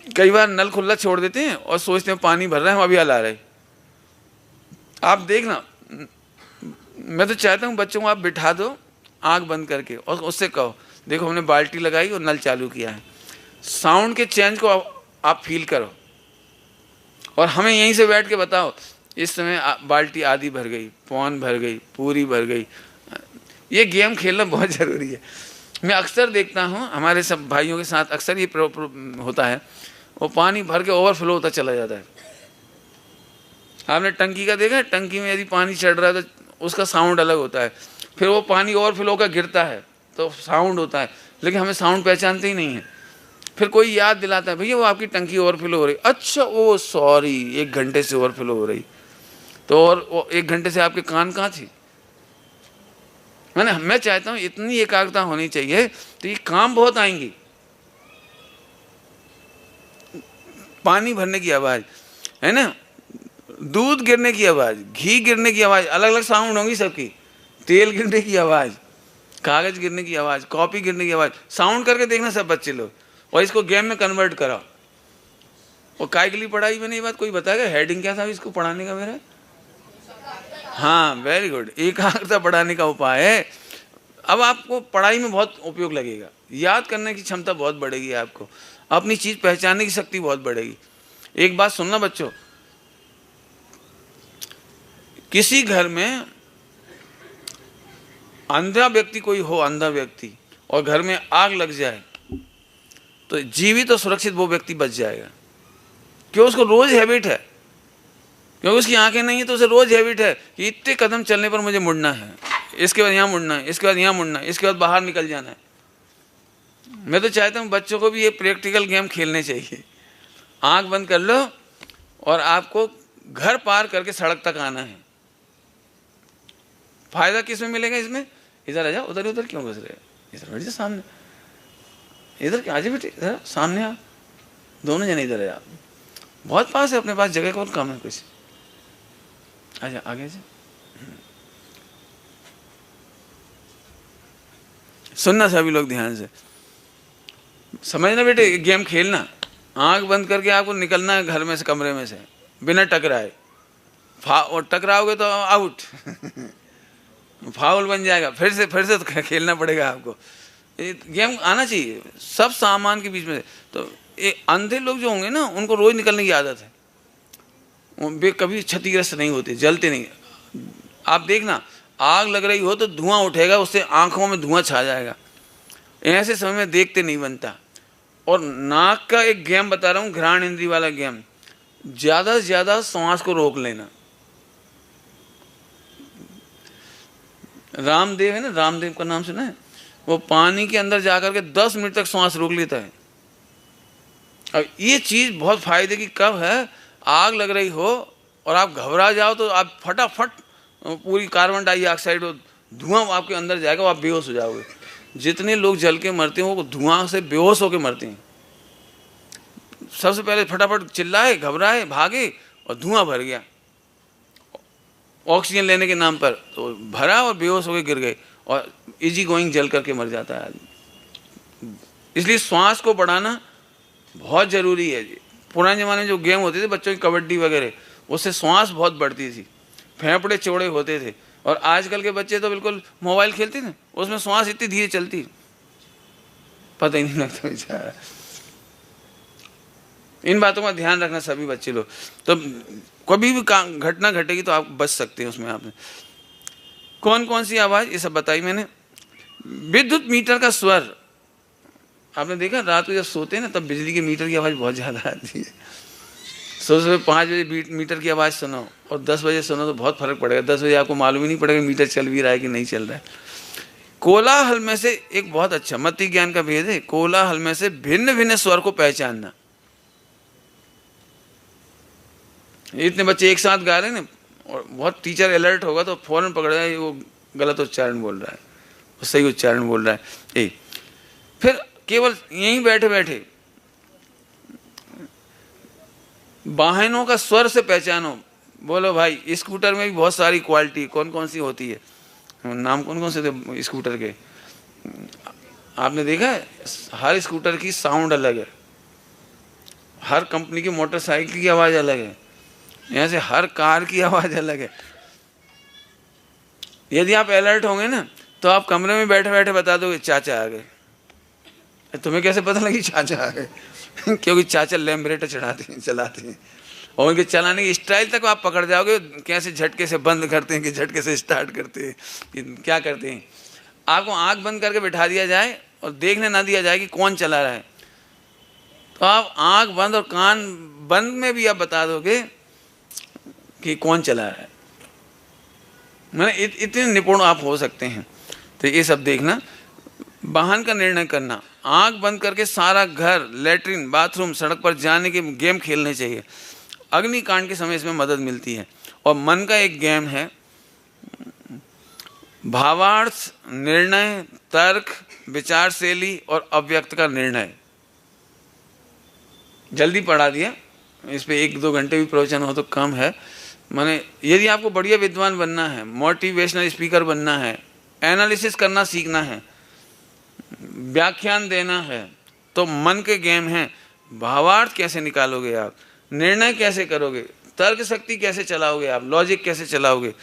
कई बार नल खुला छोड़ देते हैं और सोचते हैं पानी भर रहा है, हम अभी हला रहे। आप देखना, मैं तो चाहता हूँ बच्चों को आप बिठा दो आंख बंद करके और उससे कहो देखो हमने बाल्टी लगाई और नल चालू किया है। साउंड के चेंज को आप फील करो और हमें यहीं से बैठ के बताओ इस समय बाल्टी आधी भर गई, पौन भर गई, पूरी भर गई। ये गेम खेलना बहुत ज़रूरी है। मैं अक्सर देखता हूँ हमारे सब भाइयों के साथ अक्सर ये होता है, वो पानी भर के ओवरफ्लो होता चला जाता है। आपने टंकी का देखा है? टंकी में यदि पानी चढ़ रहा है तो उसका साउंड अलग होता है। फिर वो पानी ओवरफ्लो का गिरता है तो साउंड होता है, लेकिन हमें साउंड पहचानते ही नहीं है। फिर कोई याद दिलाता है भैया वो आपकी टंकी ओवरफ्लो हो रही। अच्छा ओ सॉरी, 1 घंटे से ओवरफ्लो हो रही। तो और वो 1 घंटे से आपके कान कहाँ थी? मैं चाहता हूँ इतनी एकाग्रता होनी चाहिए तो ये काम बहुत आएंगी। पानी भरने की आवाज़ है ना, दूध गिरने की आवाज़, घी गिरने की आवाज़, अलग अलग साउंड होंगी सबकी। तेल गिरने की आवाज़, कागज़ गिरने की आवाज़, कॉपी गिरने की आवाज़। साउंड करके देखना सब बच्चे लोग और इसको गेम में कन्वर्ट कराओ। और काय के लिए पढ़ाई में नहीं बात कोई बताएगा? हेडिंग क्या था इसको पढ़ाने का मेरा? हाँ वेरी गुड, एकाग्रता बढ़ाने का उपाय है। अब आपको पढ़ाई में बहुत उपयोग लगेगा। याद करने की क्षमता बहुत बढ़ेगी, आपको अपनी चीज़ पहचानने की शक्ति बहुत बढ़ेगी। एक बात सुनना बच्चों, किसी घर में अंधा व्यक्ति कोई हो, अंधा व्यक्ति, और घर में आग लग जाए तो जीवित और सुरक्षित वो व्यक्ति बच जाएगा। क्यों? उसको रोज हैबिट है, क्योंकि उसकी आंखें नहीं है तो उसे रोज हैबिट है कि इतने कदम चलने पर मुझे मुड़ना है, इसके बाद यहाँ मुड़ना है, इसके बाद यहाँ मुड़ना है, इसके बाद बाहर निकल जाना है। मैं तो चाहता हूँ बच्चों को भी ये प्रैक्टिकल गेम खेलने चाहिए। आंख बंद कर लो और आपको घर पार करके सड़क तक आना है। फायदा किस में मिलेगा इसमें? इधर आ जाओ, उधर उधर क्यों घुस रहे? इधर बैठ जाओ सामने, इधर आ जाओ बेटे, इधर सामने आ, दोनों जने इधर आ जाओ। बहुत पास है, अपने पास जगह कौन कम है कुछ। अच्छा आगे से सुनना सभी लोग ध्यान से समझना बेटे। गेम खेलना, आंख बंद करके आपको निकलना है घर में से, कमरे में से, बिना टकराए। और टकराओगे तो आउट। फाउल बन जाएगा। फिर से तो खेलना पड़ेगा आपको। गेम आना चाहिए सब सामान के बीच में। तो ये अंधे लोग जो होंगे ना, उनको रोज निकलने की आदत है। वे कभी क्षतिग्रस्त नहीं होते, जलते नहीं। आप देखना, आग लग रही हो तो धुआं उठेगा, उससे आंखों में धुआं छा जाएगा। ऐसे समय में देखते नहीं बनता। और नाक का एक गेम बता रहा हूँ, घ्राण इंद्री वाला गेम। ज़्यादा से ज़्यादा सांस को रोक लेना। रामदेव है ना, रामदेव का नाम सुना है? वो पानी के अंदर जाकर के 10 मिनट तक सांस रोक लेता है। अब ये चीज़ बहुत फायदे की कब है? आग लग रही हो और आप घबरा जाओ तो आप फटाफट पूरी कार्बन डाइऑक्साइड और धुआं आपके अंदर जाएगा, आप बेहोश हो जाओगे। जितने लोग जल के मरते हैं वो धुआं से बेहोश होकर मरते हैं। सबसे पहले फटाफट चिल्लाए, घबराए, भागे और धुआं भर गया। ऑक्सीजन लेने के नाम पर, तो भरा और बेहोश होकर गिर गए और इजी गोइंग जल करके मर जाता है आदमी। इसलिए श्वास को बढ़ाना बहुत ज़रूरी है जी। पुराने ज़माने में जो गेम होते थे बच्चों की, कबड्डी वगैरह, उससे श्वास बहुत बढ़ती थी, फेफड़े चौड़े होते थे। और आजकल के बच्चे तो बिल्कुल मोबाइल खेलते थे, उसमें श्वास इतनी धीरे चलती, पता ही नहीं लगता बेचारा। इन बातों का ध्यान रखना सभी बच्चे लोग, तो कभी भी घटना घटेगी तो आप बच सकते हैं उसमें। आपने कौन कौन सी आवाज़ ये सब बताई मैंने। विद्युत मीटर का स्वर, आपने देखा रात को जब सोते हैं ना तब बिजली के मीटर की आवाज़ बहुत ज़्यादा आती है। सुबह 5 बजे मीटर की आवाज़ सुनो और 10 बजे सुनो तो बहुत फर्क पड़ेगा। 10 बजे आपको मालूम ही नहीं पड़ेगा मीटर चल भी रहा है कि नहीं चल रहा है। कोलाहल में से एक बहुत अच्छा मति ज्ञान का भेद है, कोलाहल में से भिन्न भिन्न स्वर को पहचानना। इतने बच्चे एक साथ गा रहे हैं ना, और बहुत टीचर अलर्ट होगा तो फौरन पकड़ जाए वो गलत उच्चारण बोल रहा है, वो सही उच्चारण बोल रहा है। फिर केवल यहीं बैठे बैठे वाहनों का स्वर से पहचानो। बोलो भाई, स्कूटर में भी बहुत सारी क्वालिटी कौन कौन सी होती है, नाम कौन कौन से थे स्कूटर के, आपने देखा है? हर स्कूटर की साउंड अलग है, हर कंपनी की मोटरसाइकिल की आवाज़ अलग है, यहाँ से हर कार की आवाज़ अलग है। यदि आप अलर्ट होंगे ना तो आप कमरे में बैठे बैठे बता दोगे चाचा आ गए। तुम्हें कैसे पता लगी चाचा आ गए? क्योंकि चाचा लैम्बरेटर चलाते हैं और उनके चलाने की स्टाइल तक आप पकड़ जाओगे, कैसे झटके से बंद करते हैं कि झटके से स्टार्ट करते हैं, क्या करते हैं। आपको आंख बंद करके बिठा दिया जाए और देखने ना दिया जाए कि कौन चला रहा है, तो आप आंख बंद और कान बंद में भी आप बता दोगे कि कौन चला रहा है। मैंने इतने निपुण आप हो सकते हैं। तो ये सब देखना, वाहन का निर्णय करना, आंख बंद करके सारा घर, लेटरिन, बाथरूम, सड़क पर जाने के गेम खेलने चाहिए। अग्निकांड के समय इसमें मदद मिलती है। और मन का एक गेम है भावार्थ, निर्णय, तर्क, विचारशैली और अव्यक्त का निर्णय। जल्दी पढ़ा दिया, इस पे 1-2 घंटे भी प्रवचन हो तो कम है। माने यदि आपको बढ़िया विद्वान बनना है, मोटिवेशनल स्पीकर बनना है, एनालिसिस करना सीखना है, व्याख्यान देना है, तो मन के गेम हैं। भावार्थ कैसे निकालोगे आप, निर्णय कैसे करोगे, तर्क शक्ति कैसे चलाओगे आप, लॉजिक कैसे चलाओगे,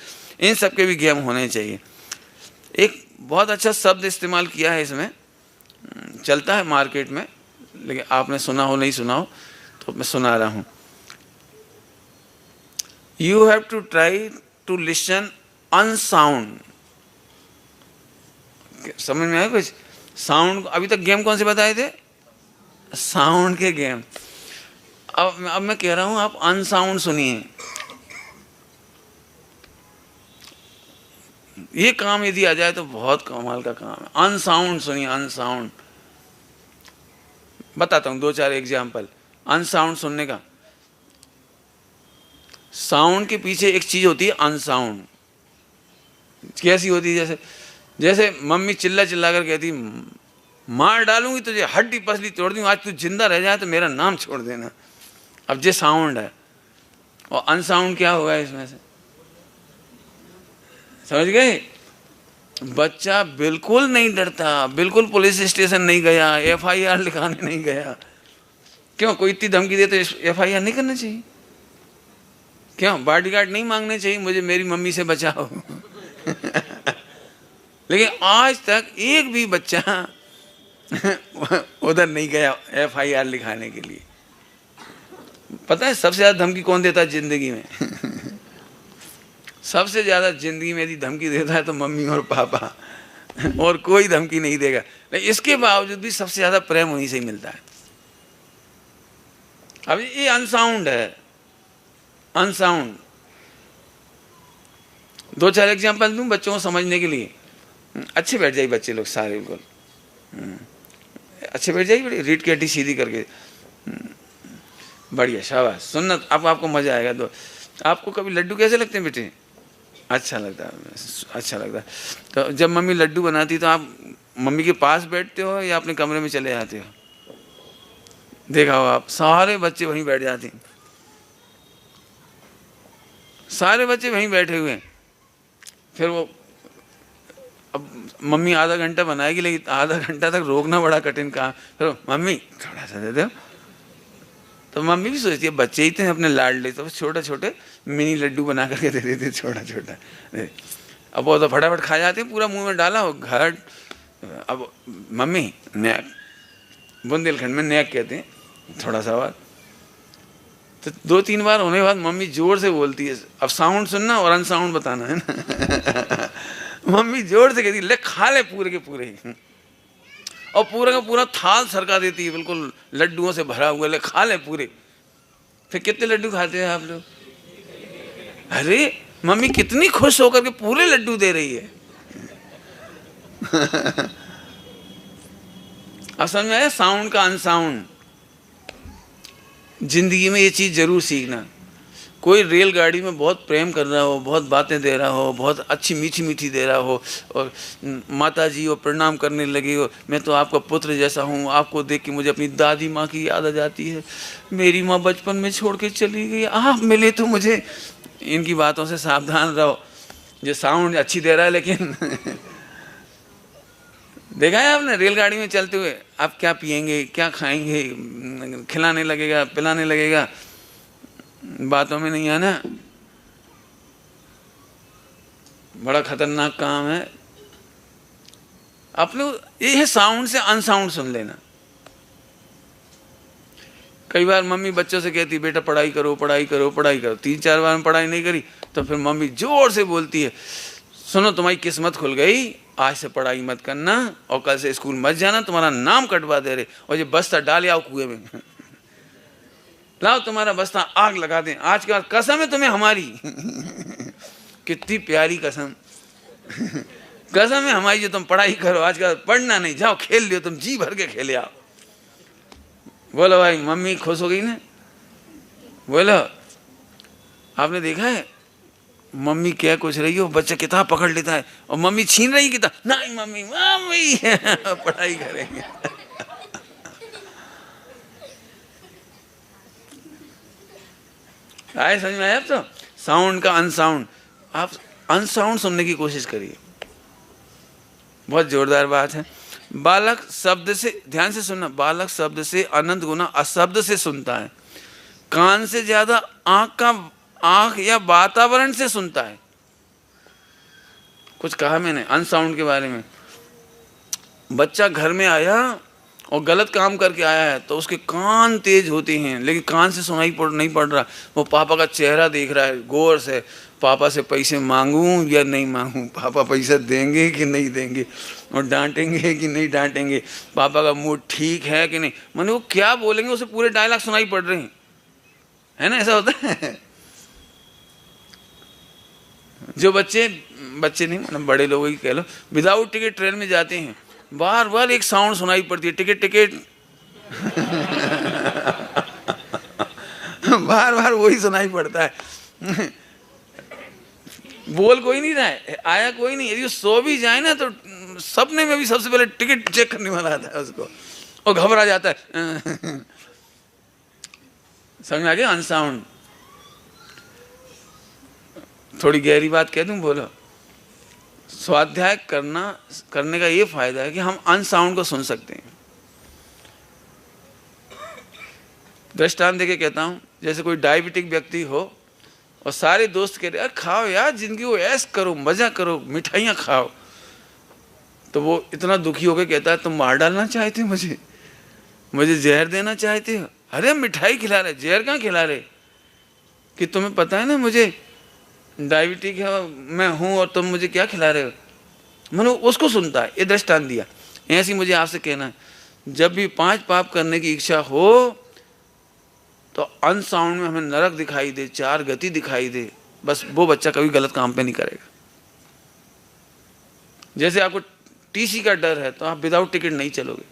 इन सब के भी गेम होने चाहिए। एक बहुत अच्छा शब्द इस्तेमाल किया है इसमें, चलता है मार्केट में, लेकिन आपने सुना हो नहीं सुना हो तो मैं सुना रहा हूँ। You have to try to listen unsound। समझ में आया कुछ? साउंड, अभी तक गेम कौन से बताए थे? साउंड के गेम। अब मैं कह रहा हूं आप अनसाउंड सुनिए। ये काम यदि आ जाए तो बहुत कमाल का काम है। अनसाउंड सुनिए, अनसाउंड। बताता हूं 2-4 एग्जाम्पल अनसाउंड सुनने का। साउंड के पीछे एक चीज होती है अनसाउंड। कैसी होती है? जैसे मम्मी चिल्ला चिल्ला कर कहती मार डालूंगी तुझे, हड्डी पसली तोड़ दूंगी, आज तू जिंदा रह जाए तो मेरा नाम छोड़ देना। अब ये साउंड है। और अनसाउंड क्या होगा इसमें से, समझ गए? बच्चा बिल्कुल नहीं डरता, बिल्कुल पुलिस स्टेशन नहीं गया, FIR लिखाने नहीं गया। क्यों? कोई इतनी धमकी दे तो FIR नहीं करना चाहिए? क्यों? बॉडीगार्ड नहीं मांगने चाहिए मुझे मेरी मम्मी से बचाओ? लेकिन आज तक एक भी बच्चा उधर नहीं गया FIR लिखाने के लिए। पता है सबसे ज्यादा धमकी कौन देता है जिंदगी में? सबसे ज्यादा जिंदगी में यदि धमकी देता है तो मम्मी और पापा, और कोई धमकी नहीं देगा। लेकिन इसके बावजूद भी सबसे ज्यादा प्रेम उन्हीं से ही मिलता है। अब ये अनसाउंड है, अनसाउंड। 2-4 एग्जाम्पल दूं बच्चों को समझने के लिए। अच्छे बैठ जाइए बच्चे लोग सारे, बिल्कुल अच्छे बैठ जाइए, रीढ़ की हड्डी सीधी करके। बढ़िया, शाबाश, सुनना। अब आपको मजा आएगा। तो आपको कभी लड्डू कैसे लगते हैं बेटे? अच्छा लगता है, अच्छा लगता है। तो जब मम्मी लड्डू बनाती तो आप मम्मी के पास बैठते हो या अपने कमरे में चले जाते हो? देखा हो आप, सारे बच्चे वहीं बैठ जाते हैं, सारे बच्चे वहीं बैठे हुए हैं। फिर वो अब मम्मी आधा घंटा बनाएगी, लेकिन आधा घंटा तक रोकना बड़ा कठिन काम। फिर मम्मी थोड़ा सा दे दो, तो मम्मी भी सोचती है बच्चे ही थे अपने लाडले, तो छोटे छोटे मिनी लड्डू बना करके दे देते छोटा छोटा। अब वो तो फटाफट खा जाते हैं, पूरा मुंह में डाला वो घर। अब मम्मी नैक, बुंदेलखंड में नैक कहते हैं, थोड़ा सा और। तो 2-3 बार होने के बाद मम्मी जोर से बोलती है, अब साउंड सुनना और अनसाउंड बताना है ना। मम्मी जोर से कहती है ले खा ले पूरे के पूरे, और पूरा का पूरा थाल सरका देती है बिल्कुल लड्डुओं से भरा हुआ, ले खा ले पूरे। फिर कितने लड्डू खाते हैं आप लोग? अरे मम्मी कितनी खुश होकर के पूरे लड्डू दे रही है। अब समझ में आया साउंड का अनसाउंड। जिंदगी में ये चीज जरूर सीखना। कोई रेलगाड़ी में बहुत प्रेम कर रहा हो, बहुत बातें दे रहा हो, बहुत अच्छी मीठी मीठी दे रहा हो, और माता जी वो प्रणाम करने लगी हो, मैं तो आपका पुत्र जैसा हूँ, आपको देख के मुझे अपनी दादी माँ की याद आ जाती है, मेरी माँ बचपन में छोड़ के चली गई, आप मिले तो मुझे। इनकी बातों से सावधान रहो। जो साउंड अच्छी दे रहा है लेकिन देखा है आपने रेलगाड़ी में चलते हुए, आप क्या पिएंगे क्या खाएंगे, खिलाने लगेगा पिलाने लगेगा, बातों में नहीं आना, बड़ा खतरनाक काम है। आप लोग ये है साउंड से अनसाउंड सुन लेना। कई बार मम्मी बच्चों से कहती बेटा पढ़ाई करो पढ़ाई करो पढ़ाई करो, 3-4 बार में पढ़ाई नहीं करी तो फिर मम्मी जोर से बोलती है, सुनो तुम्हारी किस्मत खुल गई, आज से पढ़ाई मत करना और कल से स्कूल मत जाना, तुम्हारा नाम कटवा दे रहे, और ये बस्ता डाल आओ कुएं में। लाओ तुम्हारा बस्ता आग लगा दें, आज के बाद कसम है तुम्हें हमारी। कितनी प्यारी कसम। कसम है हमारी जो तुम पढ़ाई करो, आज के बाद पढ़ना नहीं, जाओ खेल लियो, तुम जी भर के खेले आओ। बोलो भाई मम्मी खुश हो गई ना। बोलो आपने देखा है मम्मी क्या कुछ रही हो, बच्चा किताब पकड़ लेता है और मम्मी छीन रही किताब, नहीं मम्मी मम्मी पढ़ाई करेंगे। आए समझ में आया? अब तो साउंड का अनसाउंड, आप अनसाउंड सुनने की कोशिश करिए, बहुत जोरदार बात है। बालक शब्द से, ध्यान से सुनना, बालक शब्द से अनंत गुना अशब्द से सुनता है, कान से ज्यादा आंख या वातावरण से सुनता है। कुछ कहा मैंने अनसाउंड के बारे में। बच्चा घर में आया और गलत काम करके आया है तो उसके कान तेज होते हैं, लेकिन कान से सुनाई नहीं पड़ रहा। वो पापा का चेहरा देख रहा है गौर से, पापा से पैसे मांगूं या नहीं मांगूं, पापा पैसे देंगे कि नहीं देंगे, और डांटेंगे कि नहीं डांटेंगे, पापा का मूड ठीक है कि नहीं, माने वो क्या बोलेंगे उसे पूरे डायलॉग सुनाई पड़ रहे हैं, है ना? ऐसा होता है। जो बच्चे नहीं मतलब बड़े लोग ही कह लो, विदाउट टिकट ट्रेन में जाते हैं, बार बार एक साउंड सुनाई पड़ती है, टिकट टिकट। बार बार वही सुनाई पड़ता है। बोल कोई नहीं रहा है, आया कोई नहीं, यदि सो भी जाए ना तो सपने में भी सबसे पहले टिकट चेक करने वाला आता है उसको, और घबरा जाता है। समझ में आ गया? अनसाउंड। थोड़ी गहरी बात कह दूं, बोलो। स्वाध्याय करने का ये फायदा है कि हम अनसाउंड को सुन सकते हैं। दृष्टांत देके कहता हूं, जैसे कोई डायबिटिक व्यक्ति हो और सारे दोस्त कह रहे यार खाओ यार, जिंदगी को ऐश करो, मजा करो, मिठाइयाँ खाओ, तो वो इतना दुखी होकर कहता है तुम मार डालना चाहते हो मुझे जहर देना चाहते हो। अरे मिठाई खिला रहे, जहर कहाँ खिला रहे, कि तुम्हें पता है ना मुझे डायबिटिक है मैं हूँ और तुम मुझे क्या खिला रहे हो। मैंने उसको सुनता है, ये दृष्टांत दिया। ऐसे मुझे आपसे कहना है, जब भी 5 पाप करने की इच्छा हो तो अनसाउंड में हमें नरक दिखाई दे, 4 गति दिखाई दे, बस वो बच्चा कभी गलत काम पे नहीं करेगा। जैसे आपको टीसी का डर है तो आप विदाउट टिकट नहीं चलोगे,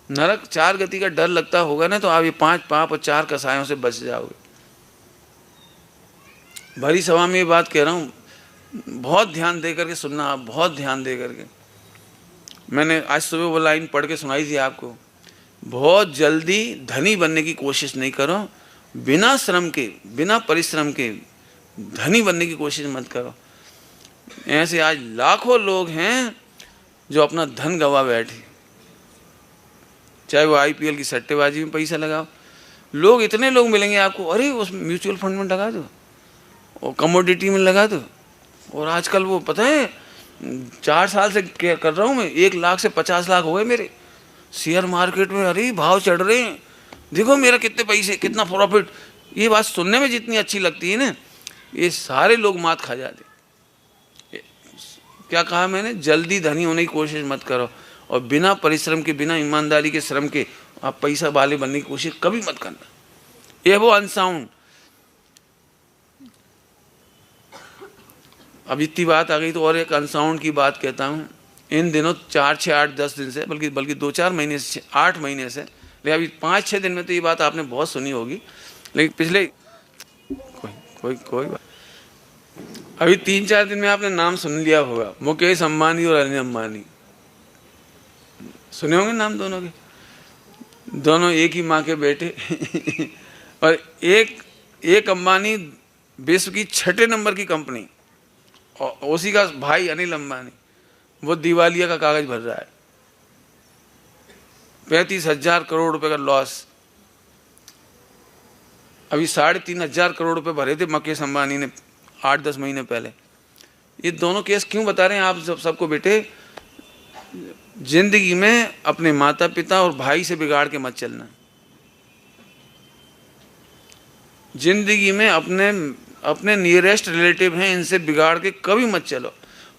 नरक 4 गति का डर लगता होगा ना तो आप ये 5 पाप और 4 कसायों से बच जाओगे। भरी सभा में ये बात कह रहा हूँ, बहुत ध्यान दे करके सुनना आप, बहुत ध्यान दे करके। मैंने आज सुबह वो लाइन पढ़ के सुनाई थी आपको, बहुत जल्दी धनी बनने की कोशिश नहीं करो, बिना श्रम के बिना परिश्रम के धनी बनने की कोशिश मत करो। ऐसे आज लाखों लोग हैं जो अपना धन गवा बैठे, चाहे वो आईपीएल की सट्टेबाजी में पैसा लगाओ। लोग इतने लोग मिलेंगे आपको, अरे उस म्यूचुअल फंड में लगा दो, और कमोडिटी में लगा दो। और आजकल वो पता है 4 साल से कर रहा हूँ मैं, 1 लाख से 50 लाख हो गए मेरे शेयर मार्केट में। अरे भाव चढ़ रहे हैं, देखो मेरा कितने पैसे, कितना प्रॉफिट। ये बात सुनने में जितनी अच्छी लगती है ना, ये सारे लोग मात खा जाते। क्या कहा मैंने? जल्दी धनी होने की कोशिश मत करो, और बिना परिश्रम के, बिना ईमानदारी के, श्रम के आप पैसा वाले बनने की कोशिश कभी मत करना। ये वो अनसाउंड। अब इतनी बात आ गई तो और एक अनसाउंड की बात कहता हूँ। इन दिनों 4, 6, 8, 10 दिन से, बल्कि 2-4 महीने से, 8 महीने से, लेकिन अभी 5-6 दिन में तो ये बात आपने बहुत सुनी होगी, लेकिन पिछले कोई बात, अभी 3-4 दिन में आपने नाम सुन लिया होगा, मुकेश अंबानी और अनिल अंबानी। सुने होंगे नाम दोनों के। दोनों एक ही माँ के बेटे और एक अंबानी विश्व की 6ठे नंबर की कंपनी, और उसी का भाई अनिल अंबानी वो दिवालिया का कागज भर रहा है। 35,000 करोड़ रुपए का लॉस। अभी 3,500 करोड़ रुपए भरे थे मुकेश अंबानी ने 8-10 महीने पहले। ये दोनों केस क्यों बता रहे हैं आप सबको बेटे? जिंदगी में अपने माता पिता और भाई से बिगाड़ के मत चलना। जिंदगी में अपने नियरेस्ट रिलेटिव हैं, इनसे बिगाड़ के कभी मत चलो।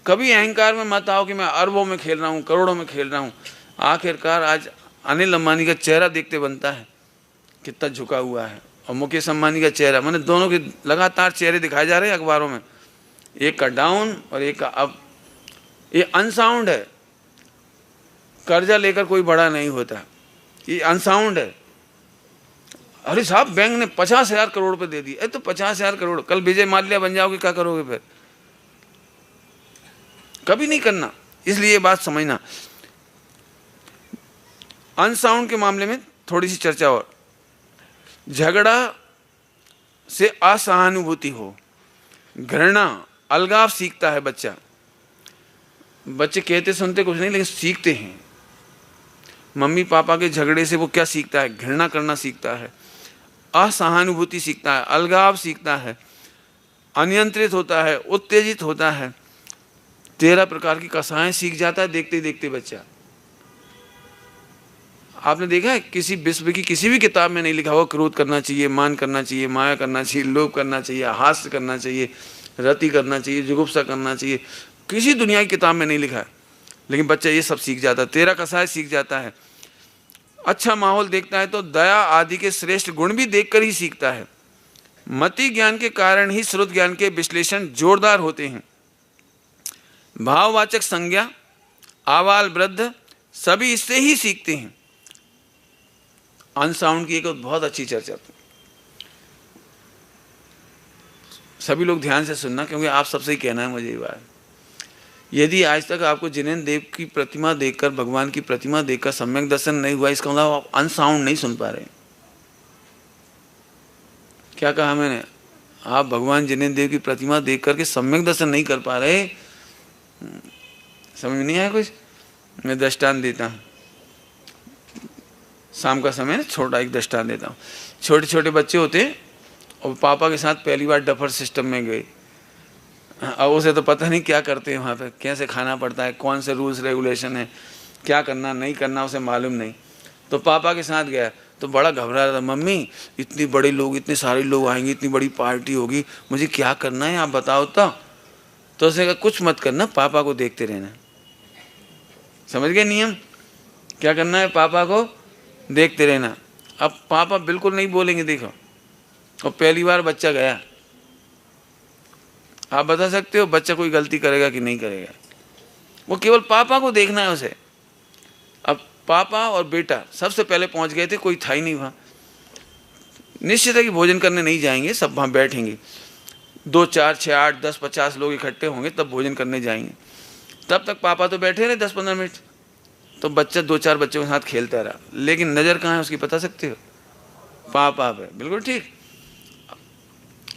कभी अहंकार में मत आओ कि मैं अरबों में खेल रहा हूँ, करोड़ों में खेल रहा हूँ। आखिरकार आज अनिल अंबानी का चेहरा देखते बनता है कितना झुका हुआ है, और मुकेश अंबानी का चेहरा, मैंने दोनों के लगातार चेहरे दिखाए जा रहे हैं अखबारों में, एक का डाउन और एक का अप। ये अनसाउंड है। कर्जा लेकर कोई बड़ा नहीं होता, ये अनसाउंड है। अरे साहब बैंक ने 50,000 करोड़ रुपए दे दिए, तो 50,000 करोड़, कल विजय माल्या बन जाओगे, क्या करोगे फिर? कभी नहीं करना। इसलिए ये बात समझना। अनसाउंड के मामले में थोड़ी सी चर्चा और। झगड़ा से असहानुभूति हो, घृणा, अलगाव सीखता है बच्चा। बच्चे कहते सुनते कुछ नहीं, लेकिन सीखते हैं। मम्मी पापा के झगड़े से वो क्या सीखता है? घृणा करना सीखता है, असहानुभूति सीखता है, अलगाव सीखता है, अनियंत्रित होता है, उत्तेजित होता है, 13 प्रकार की कसाएं सीख जाता है देखते देखते बच्चा। आपने देखा है किसी विश्व की किसी भी किताब में नहीं लिखा हुआ क्रोध करना चाहिए, मान करना चाहिए, माया करना चाहिए, लोभ करना चाहिए, हास्य करना चाहिए, रति करना चाहिए, जुगुप्सा करना चाहिए। किसी दुनिया की किताब में नहीं लिखा है, लेकिन बच्चा ये सब सीख जाता है, 13 कसाएं सीख जाता है। अच्छा माहौल देखता है तो दया आदि के श्रेष्ठ गुण भी देखकर ही सीखता है। मति ज्ञान के कारण ही श्रुत ज्ञान के विश्लेषण जोरदार होते हैं। भाववाचक संज्ञा, आबाल वृद्ध सभी इससे ही सीखते हैं। अनसाउंड की एक बहुत अच्छी चर्चा, सभी लोग ध्यान से सुनना, क्योंकि आप सबसे ही कहना है मुझे ये बात। यदि आज तक आपको जिनेन्द्र देव की प्रतिमा देखकर, भगवान की प्रतिमा देखकर सम्यक दर्शन नहीं हुआ, इसका मतलब आप अनसाउंड नहीं सुन पा रहे। क्या कहा मैंने? आप भगवान जिनेन्द्र देव की प्रतिमा देख करके सम्यक दर्शन नहीं कर पा रहे। समझ नहीं आया कुछ? मैं दृष्टांत देता हूँ। शाम का समय छोटा एक दृष्टांत देता हूँ। छोटे छोटे बच्चे होते हैं और पापा के साथ पहली बार डफर सिस्टम में गए। अब उसे तो पता नहीं क्या करते हैं वहाँ पे, कैसे खाना पड़ता है, कौन से रूल्स रेगुलेशन है, क्या करना नहीं करना उसे मालूम नहीं। तो पापा के साथ गया तो बड़ा घबरा रहा था, मम्मी इतनी बड़े लोग, इतने सारे लोग आएंगे, इतनी बड़ी पार्टी होगी, मुझे क्या करना है आप बताओ तो उसने कहा कुछ मत करना, पापा को देखते रहना। समझ गए नियम? क्या करना है? पापा को देखते रहना। अब पापा बिल्कुल नहीं बोलेंगे, देखो। और पहली बार बच्चा गया, आप बता सकते हो बच्चा कोई गलती करेगा कि नहीं करेगा? वो केवल पापा को देखना है उसे। अब पापा और बेटा सबसे पहले पहुंच गए थे, कोई था ही नहीं वहाँ। निश्चित है कि भोजन करने नहीं जाएंगे, सब वहाँ बैठेंगे, 2, 4, 6, 8, 10, 50 लोग इकट्ठे होंगे तब भोजन करने जाएंगे। तब तक पापा तो बैठे रहे 10-15 मिनट। तो बच्चा 2-4 बच्चों के साथ खेलता रहा, लेकिन नज़र कहाँ है उसकी बता सकते हो? पापा पे। बिल्कुल ठीक।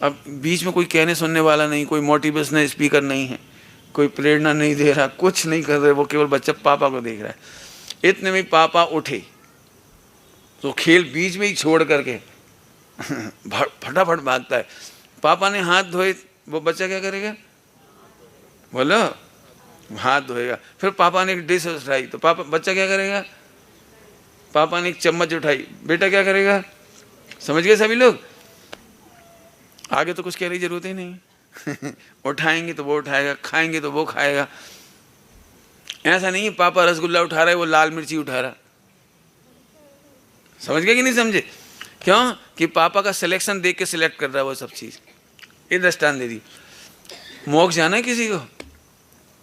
अब बीच में कोई कहने सुनने वाला नहीं, कोई मोटिवेशनल स्पीकर नहीं है, कोई प्रेरणा नहीं दे रहा, कुछ नहीं कर रहे, वो केवल बच्चा पापा को देख रहा है। इतने में पापा उठे तो खेल बीच में ही छोड़ करके फटाफट भागता है। पापा ने हाथ धोए, वो बच्चा क्या करेगा? बोलो, हाथ धोएगा। फिर पापा ने एक डिश उठाई तो पापा, बच्चा क्या करेगा? पापा ने एक चम्मच उठाई, बेटा क्या करेगा? समझ गए सभी लोग? आगे तो कुछ कहने की जरूरत ही नहीं। उठाएंगे तो वो उठाएगा, खाएंगे तो वो खाएगा। ऐसा नहीं है पापा रसगुल्ला उठा रहा है, वो लाल मिर्ची उठा रहा। समझ गए कि नहीं समझे? क्यों? कि पापा का सिलेक्शन देख के सिलेक्ट कर रहा है वो सब चीज। ये दृष्टांत दे दी। मोक्ष जाना है किसी को,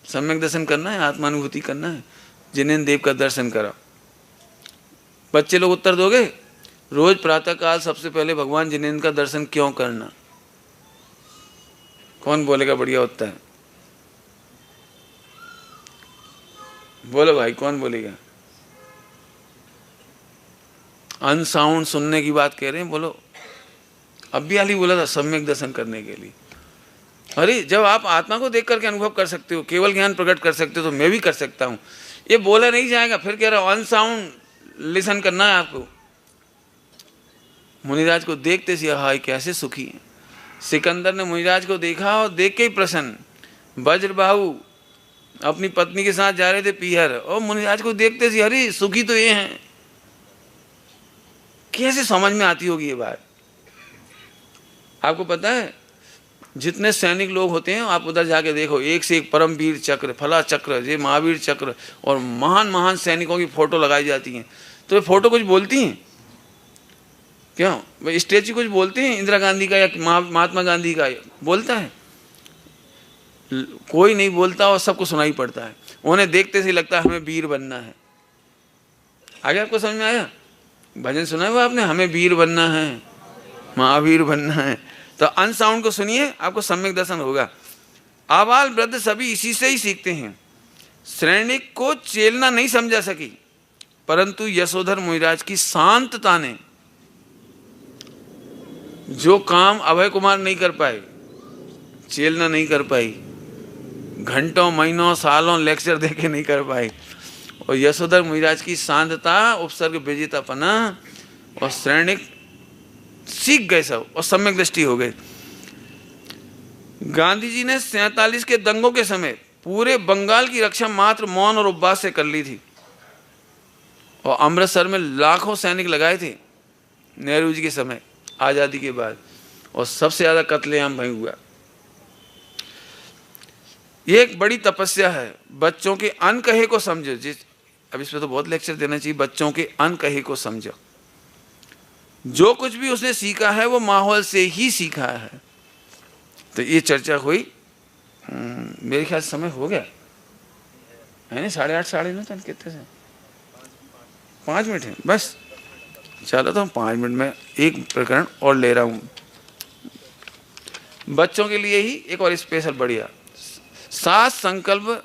सम्यक दर्शन करना है, आत्मानुभूति करना है, जिनेन्द्र देव का दर्शन करो। बच्चे लोग उत्तर दोगे? रोज प्रातः काल सबसे पहले भगवान जिनेन्द्र का दर्शन क्यों करना? कौन बोलेगा बढ़िया उत्तर? बोलो भाई, कौन बोलेगा? अनसाउंड सुनने की बात कह रहे हैं, बोलो। अभी हाल ही बोला था सम्यक दर्शन करने के लिए। अरे जब आप आत्मा को देख करके अनुभव कर सकते हो, केवल ज्ञान प्रकट कर सकते हो, तो मैं भी कर सकता हूं। ये बोला नहीं जाएगा। फिर कह रहा हूं अनसाउंड लिसन करना है आपको। मुनिराज को देखते सी हाय कैसे सुखी है। सिकंदर ने मुनिराज को देखा और देख के ही प्रसन्न। वज्रबाहु अपनी पत्नी के साथ जा रहे थे पीहर, और मुनिराज को देखते सी अरे सुखी तो ये हैं। कैसे समझ में आती होगी ये बात? आपको पता है जितने सैनिक लोग होते हैं, आप उधर जाके देखो, एक से एक परमवीर चक्र, फला चक्र, ये महावीर चक्र, और महान महान सैनिकों की फोटो लगाई जाती हैं। तो ये फोटो कुछ बोलती हैं? क्यों? भाई स्टेचू कुछ बोलते हैं? इंदिरा गांधी का या महात्मा गांधी का बोलता है? कोई नहीं बोलता, और सबको सुनाई पड़ता है। उन्हें देखते से लगता है हमें वीर बनना है। आगे आपको समझ में आया? भजन सुना हुआ आपने, हमें वीर बनना है, महावीर बनना है। तो अनसाउंड को सुनिए, आपको सम्यक दर्शन होगा। आबाल वृद्ध सभी इसी से ही सीखते हैं। श्रेणिक को चेलना नहीं समझा सकी, परंतु यशोधर मुनिराज की शांतता ने जो काम अभय कुमार नहीं कर पाए, चेलना नहीं कर पाई, घंटों महीनों सालों लेक्चर देके नहीं कर पाई, और यशोधर मुनिराज की शांतता, उपसर्ग विजेतापना और श्रेणिक सीख गए सब, और सम्यक दृष्टि हो गए। गांधी जी ने 47 के दंगों के समय पूरे बंगाल की रक्षा मात्र मौन और उपवास से कर ली थी, और अमृतसर में लाखों सैनिक लगाए थे नेहरू जी के समय, आजादी के बाद, और सबसे ज्यादा कत्लेआम वहीं हुआ। ये एक बड़ी तपस्या है। बच्चों के अनकहे को समझो। अब इस पे तो बहुत लेक्चर देना चाहिए। बच्चों के अनकहे को समझो। जो कुछ भी उसने सीखा है वो माहौल से ही सीखा है। तो ये चर्चा हुई। मेरे ख्याल समय हो गया है ना, 8:30 9:30 कितने से 5 मिनट है बस। चलो तो 5 मिनट में एक प्रकरण और ले रहा हूं बच्चों के लिए ही, एक और स्पेशल बढ़िया। 7 संकल्प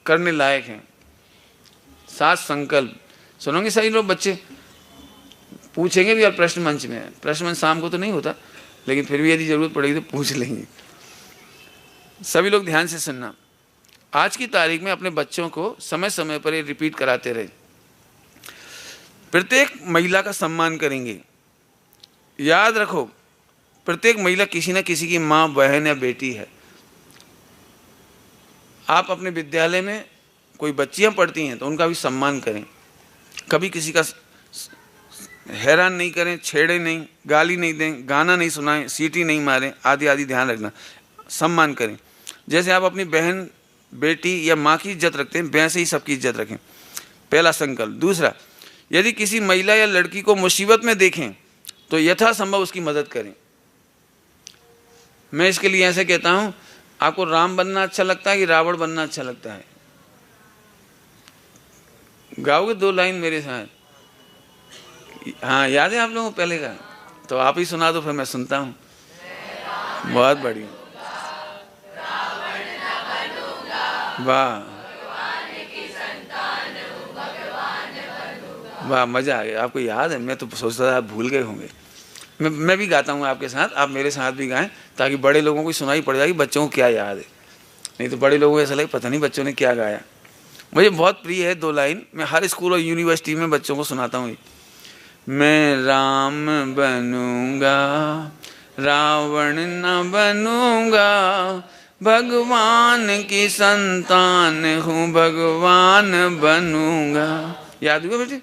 करने लायक हैं। 7 संकल्प सुनोगे सही लोग? बच्चे पूछेंगे भी, और प्रश्न मंच में है। प्रश्न मंच शाम को तो नहीं होता, लेकिन फिर भी यदि जरूरत पड़ेगी तो पूछ लेंगे। सभी लोग ध्यान से सुनना। आज की तारीख में अपने बच्चों को समय समय पर ये रिपीट कराते रहे। प्रत्येक महिला का सम्मान करेंगे। याद रखो, प्रत्येक महिला किसी न किसी की माँ, बहन या बेटी है। आप अपने विद्यालय में कोई बच्चियां पढ़ती हैं तो उनका भी सम्मान करें। कभी किसी का हैरान नहीं करें, छेड़े नहीं, गाली नहीं दें, गाना नहीं सुनाएं, सीटी नहीं मारें, आदि आदि ध्यान रखना। सम्मान करें। जैसे आप अपनी बहन, बेटी या माँ की इज्जत रखते हैं, वैसे ही सबकी इज्जत रखें। पहला संकल्प। दूसरा, यदि किसी महिला या लड़की को मुसीबत में देखें तो यथासंभव उसकी मदद करें। मैं इसके लिए ऐसे कहता हूँ, आपको राम बनना अच्छा लगता है कि रावण बनना अच्छा लगता है? गाओगे 2 लाइन मेरे साथ? हाँ, याद है आप लोगों को पहले का? तो आप ही सुना दो, फिर मैं सुनता हूँ। बहुत बढ़िया, वाह वाह, मजा आ गया। आपको याद है? मैं तो सोचता था आप भूल गए होंगे। मैं भी गाता हूँ आपके साथ, आप मेरे साथ भी गाएं, ताकि बड़े लोगों को सुनाई पड़ जाएगी बच्चों को क्या याद है। नहीं तो बड़े लोगों को ऐसा लगे पता नहीं बच्चों ने क्या गाया। मुझे बहुत प्रिय है 2 लाइन, मैं हर स्कूल और यूनिवर्सिटी में बच्चों को सुनाता हूँ। मैं राम बनूंगा रावण न बनूंगा, भगवान की संतान हूँ भगवान बनूंगा। याद हुआ बेटे?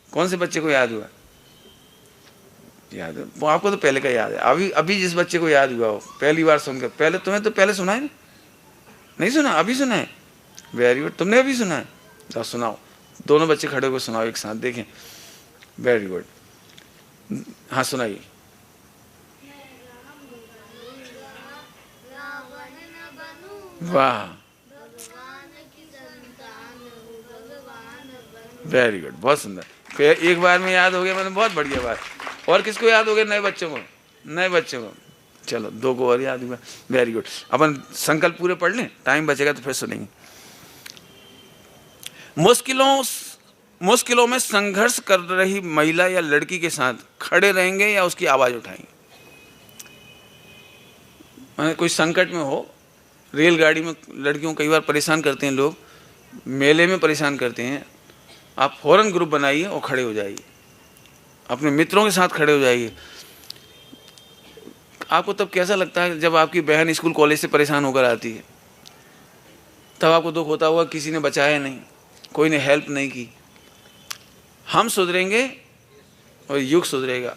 कौन से बच्चे को याद हुआ? याद है? वो आपको तो पहले का याद है। अभी अभी जिस बच्चे को याद हुआ हो पहली बार सुनकर, पहले तुम्हें तो पहले सुना है नहीं सुना? अभी सुना है? वेरी गुड, तुमने अभी सुना है? तो सुनाओ, दोनों बच्चे खड़े होकर सुनाओ एक साथ, देखें। वेरी गुड, हाँ सुनाइए। वाह, वेरी गुड, बहुत सुंदर। फिर एक बार में याद हो गया, मैंने बहुत बढ़िया बात। और किसको याद हो गया? नए बच्चों को, नए बच्चों को। चलो 2 को और याद हुआ, वेरी गुड। अपन संकल्प पूरे पढ़ लें, टाइम बचेगा तो फिर सुनेंगे। मुश्किलों में संघर्ष कर रही महिला या लड़की के साथ खड़े रहेंगे या उसकी आवाज उठाएंगे? मैंने कोई संकट में हो, रेलगाड़ी में लड़कियों को कई बार परेशान करते हैं लोग, मेले में परेशान करते हैं, आप फौरन ग्रुप बनाइए और खड़े हो जाइए, अपने मित्रों के साथ खड़े हो जाइए। आपको तब कैसा लगता है जब आपकी बहन स्कूल कॉलेज से परेशान होकर आती है? तब आपको दुख होता होगा किसी ने बचाया नहीं, कोई ने हेल्प नहीं की। हम सुधरेंगे और युग सुधरेगा,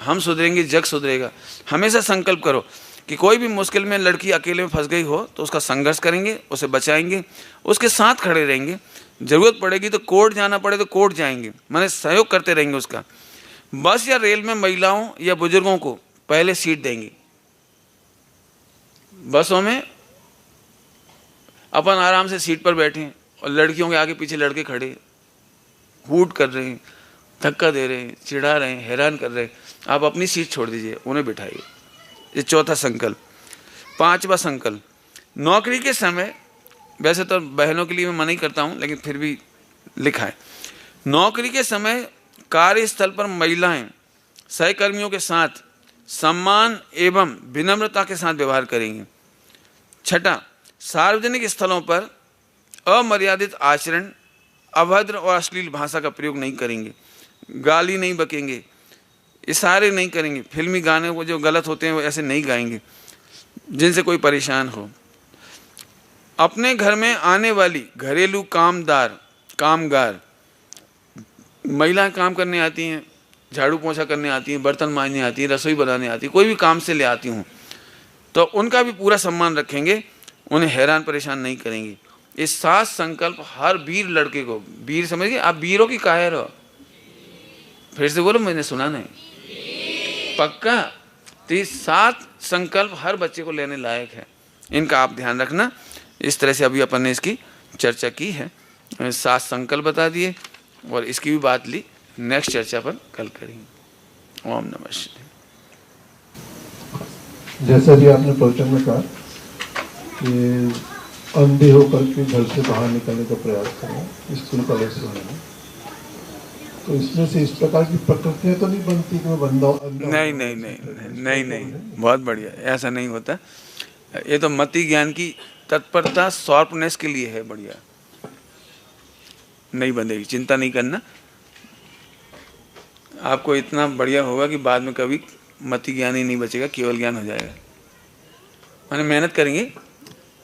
हम सुधरेंगे जग सुधरेगा। हमेशा संकल्प करो कि कोई भी मुश्किल में लड़की अकेले में फंस गई हो तो उसका संघर्ष करेंगे, उसे बचाएंगे, उसके साथ खड़े रहेंगे। ज़रूरत पड़ेगी तो कोर्ट जाना पड़े तो कोर्ट जाएंगे, माने सहयोग करते रहेंगे उसका। बस या रेल में महिलाओं या बुजुर्गों को पहले सीट देंगे। बसों में अपन आराम से सीट पर बैठे हैं और लड़कियों के आगे पीछे लड़के खड़े हूट कर रहे हैं, धक्का दे रहे हैं, चिढ़ा रहे हैं, हैरान कर रहे हैं। आप अपनी सीट छोड़ दीजिए, उन्हें बिठाइए। ये चौथा संकल्प। 5वां संकल्प, नौकरी के समय, वैसे तो बहनों के लिए मैं मना ही करता हूँ लेकिन फिर भी लिखा है, नौकरी के समय कार्यस्थल पर महिलाएं सहकर्मियों के साथ सम्मान एवं विनम्रता के साथ व्यवहार करेंगी। 6, सार्वजनिक स्थलों पर अमर्यादित आचरण, अभद्र और अश्लील भाषा का प्रयोग नहीं करेंगे, गाली नहीं बकेंगे, इशारे नहीं करेंगे, फिल्मी गाने वो जो गलत होते हैं वो ऐसे नहीं गाएंगे जिनसे कोई परेशान हो। अपने घर में आने वाली घरेलू कामगार महिलाएं काम करने आती हैं, झाड़ू पोछा करने आती हैं, बर्तन मांजने आती हैं, रसोई बनाने आती हैं, कोई भी काम से ले आती हूँ तो उनका भी पूरा सम्मान रखेंगे, उन्हें हैरान परेशान नहीं करेंगे। ये 7 संकल्प हर वीर लड़के को, वीर समझिए आप वीरों की कायर हो, फिर से बोलो, मैंने सुना नहीं, पक्का। तो ये 7 संकल्प हर बच्चे को लेने लायक है, इनका आप ध्यान रखना। इस तरह से अभी अपन ने इसकी चर्चा की है, 7 संकल्प बता दिए और इसकी भी बात ली। नेक्स्ट चर्चा अपन कल करेंगे। ओम नमः शिवाय। जैसा कि आपने प्रवचन में कहा कि अंधे होकर के घर से बाहर निकलने का प्रयास करें स्कूल कॉलेज से होने में, तो इसमें से इस प्रकार की प्रकृतियां तो नहीं बनती कि मैं बंदा नहीं नहीं नहीं नहीं नहीं, बहुत बढ़िया, ऐसा नहीं होता। ये तो मति ज्ञान की तत्परता शॉर्पनेस के लिए है, बढ़िया, नहीं बंधेगी, चिंता नहीं करना। आपको इतना बढ़िया होगा कि बाद में कभी मति ज्ञान ही नहीं बचेगा, केवल ज्ञान हो जाएगा। मैंने मेहनत करेंगे।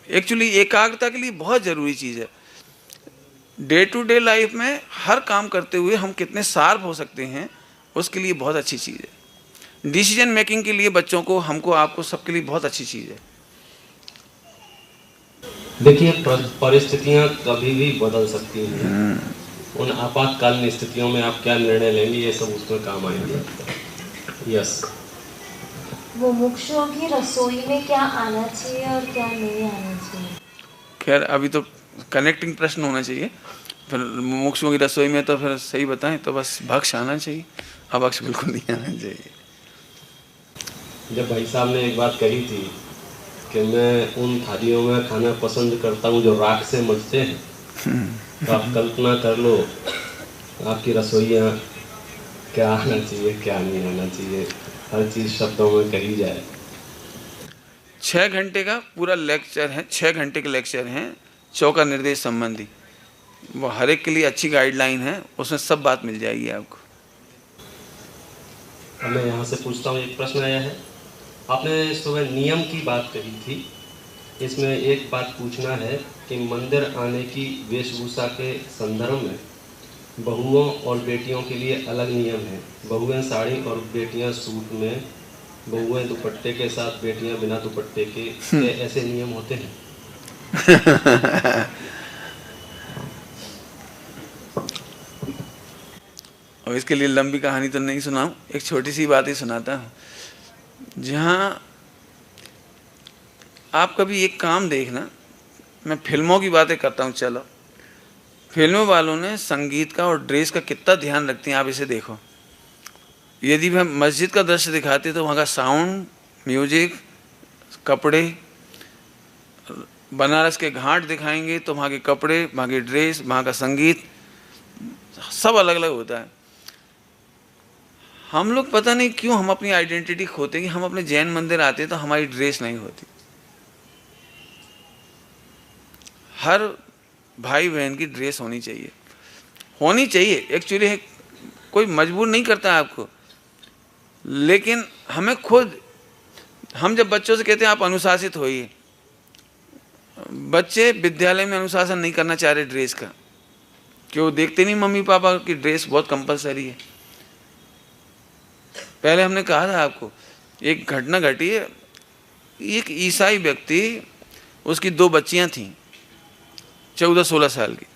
एक्चुअली एकाग्रता के लिए बहुत ज़रूरी चीज़ है। डे टू डे लाइफ में हर काम करते हुए हम कितने शार्प हो सकते हैं, उसके लिए बहुत अच्छी चीज़ है। डिसीजन मेकिंग के लिए बच्चों को, हमको, आपको, सबके लिए बहुत अच्छी चीज़ है। देखिए, परिस्थितियां कभी भी बदल सकती हैं। उन आपातकालीन स्थितियों में आप क्या निर्णय लेंगे, ये सब उसमें काम आएगा। यस, वो मुमुक्षुओं की रसोई में क्या आना चाहिए और क्या नहीं आना चाहिए? खैर अभी तो कनेक्टिंग प्रश्न होना चाहिए। फिर मुमुक्षुओं की रसोई में तो फिर सही बताएं तो बस भक्ष आना चाहिए, अभक्ष बिल्कुल नहीं आना चाहिए। जब भाई साहब ने एक बात कही थी कि मैं उन थालियों में खाना पसंद करता हूँ जो राख से मचते हैं, तो आप कल्पना कर लो आपकी रसोइयाँ क्या आना चाहिए, क्या नहीं आना चाहिए। हर चीज़ शब्दों में कही जाए। 6 घंटे का पूरा लेक्चर है, 6 घंटे के लेक्चर हैं चौका निर्देश संबंधी। वो हर एक के लिए अच्छी गाइडलाइन है, उसमें सब बात मिल जाएगी आपको। अब मैं यहाँ से पूछता हूँ, एक प्रश्न आया है। आपने सुबह नियम की बात कही थी, इसमें एक बात पूछना है कि मंदिर आने की वेशभूषा के संदर्भ में बहुओं और बेटियों के लिए अलग नियम है। बहुएं साड़ी और बेटियां सूट में, बहुएं दुपट्टे के साथ, बेटियां बिना दुपट्टे के, ऐसे नियम होते हैं? और इसके लिए लंबी कहानी तो नहीं सुनाऊं, एक छोटी सी बात ही सुनाता हूँ। जहाँ आप कभी एक काम देखना, मैं फिल्मों की बातें करता हूँ, चलो फिल्मों वालों ने संगीत का और ड्रेस का कितना ध्यान रखते हैं, आप इसे देखो। यदि हम मस्जिद का दृश्य दिखाते तो वहाँ का साउंड, म्यूजिक, कपड़े, बनारस के घाट दिखाएंगे तो वहाँ के कपड़े, वहाँ की ड्रेस, वहाँ का संगीत सब अलग अलग होता है। हम लोग पता नहीं क्यों हम अपनी आइडेंटिटी खोते कि हम अपने जैन मंदिर आते तो हमारी ड्रेस नहीं होती। हर भाई बहन की ड्रेस होनी चाहिए, होनी चाहिए। एक्चुअली कोई मजबूर नहीं करता आपको, लेकिन हमें खुद, हम जब बच्चों से कहते हैं आप अनुशासित होइए, बच्चे विद्यालय में अनुशासन नहीं करना चाह रहे ड्रेस का, क्यों देखते नहीं मम्मी पापा की ड्रेस बहुत कंपलसरी है। पहले हमने कहा था आपको, एक घटना घटी है। एक ईसाई व्यक्ति, उसकी 2 बच्चियां थीं 14-16 साल की,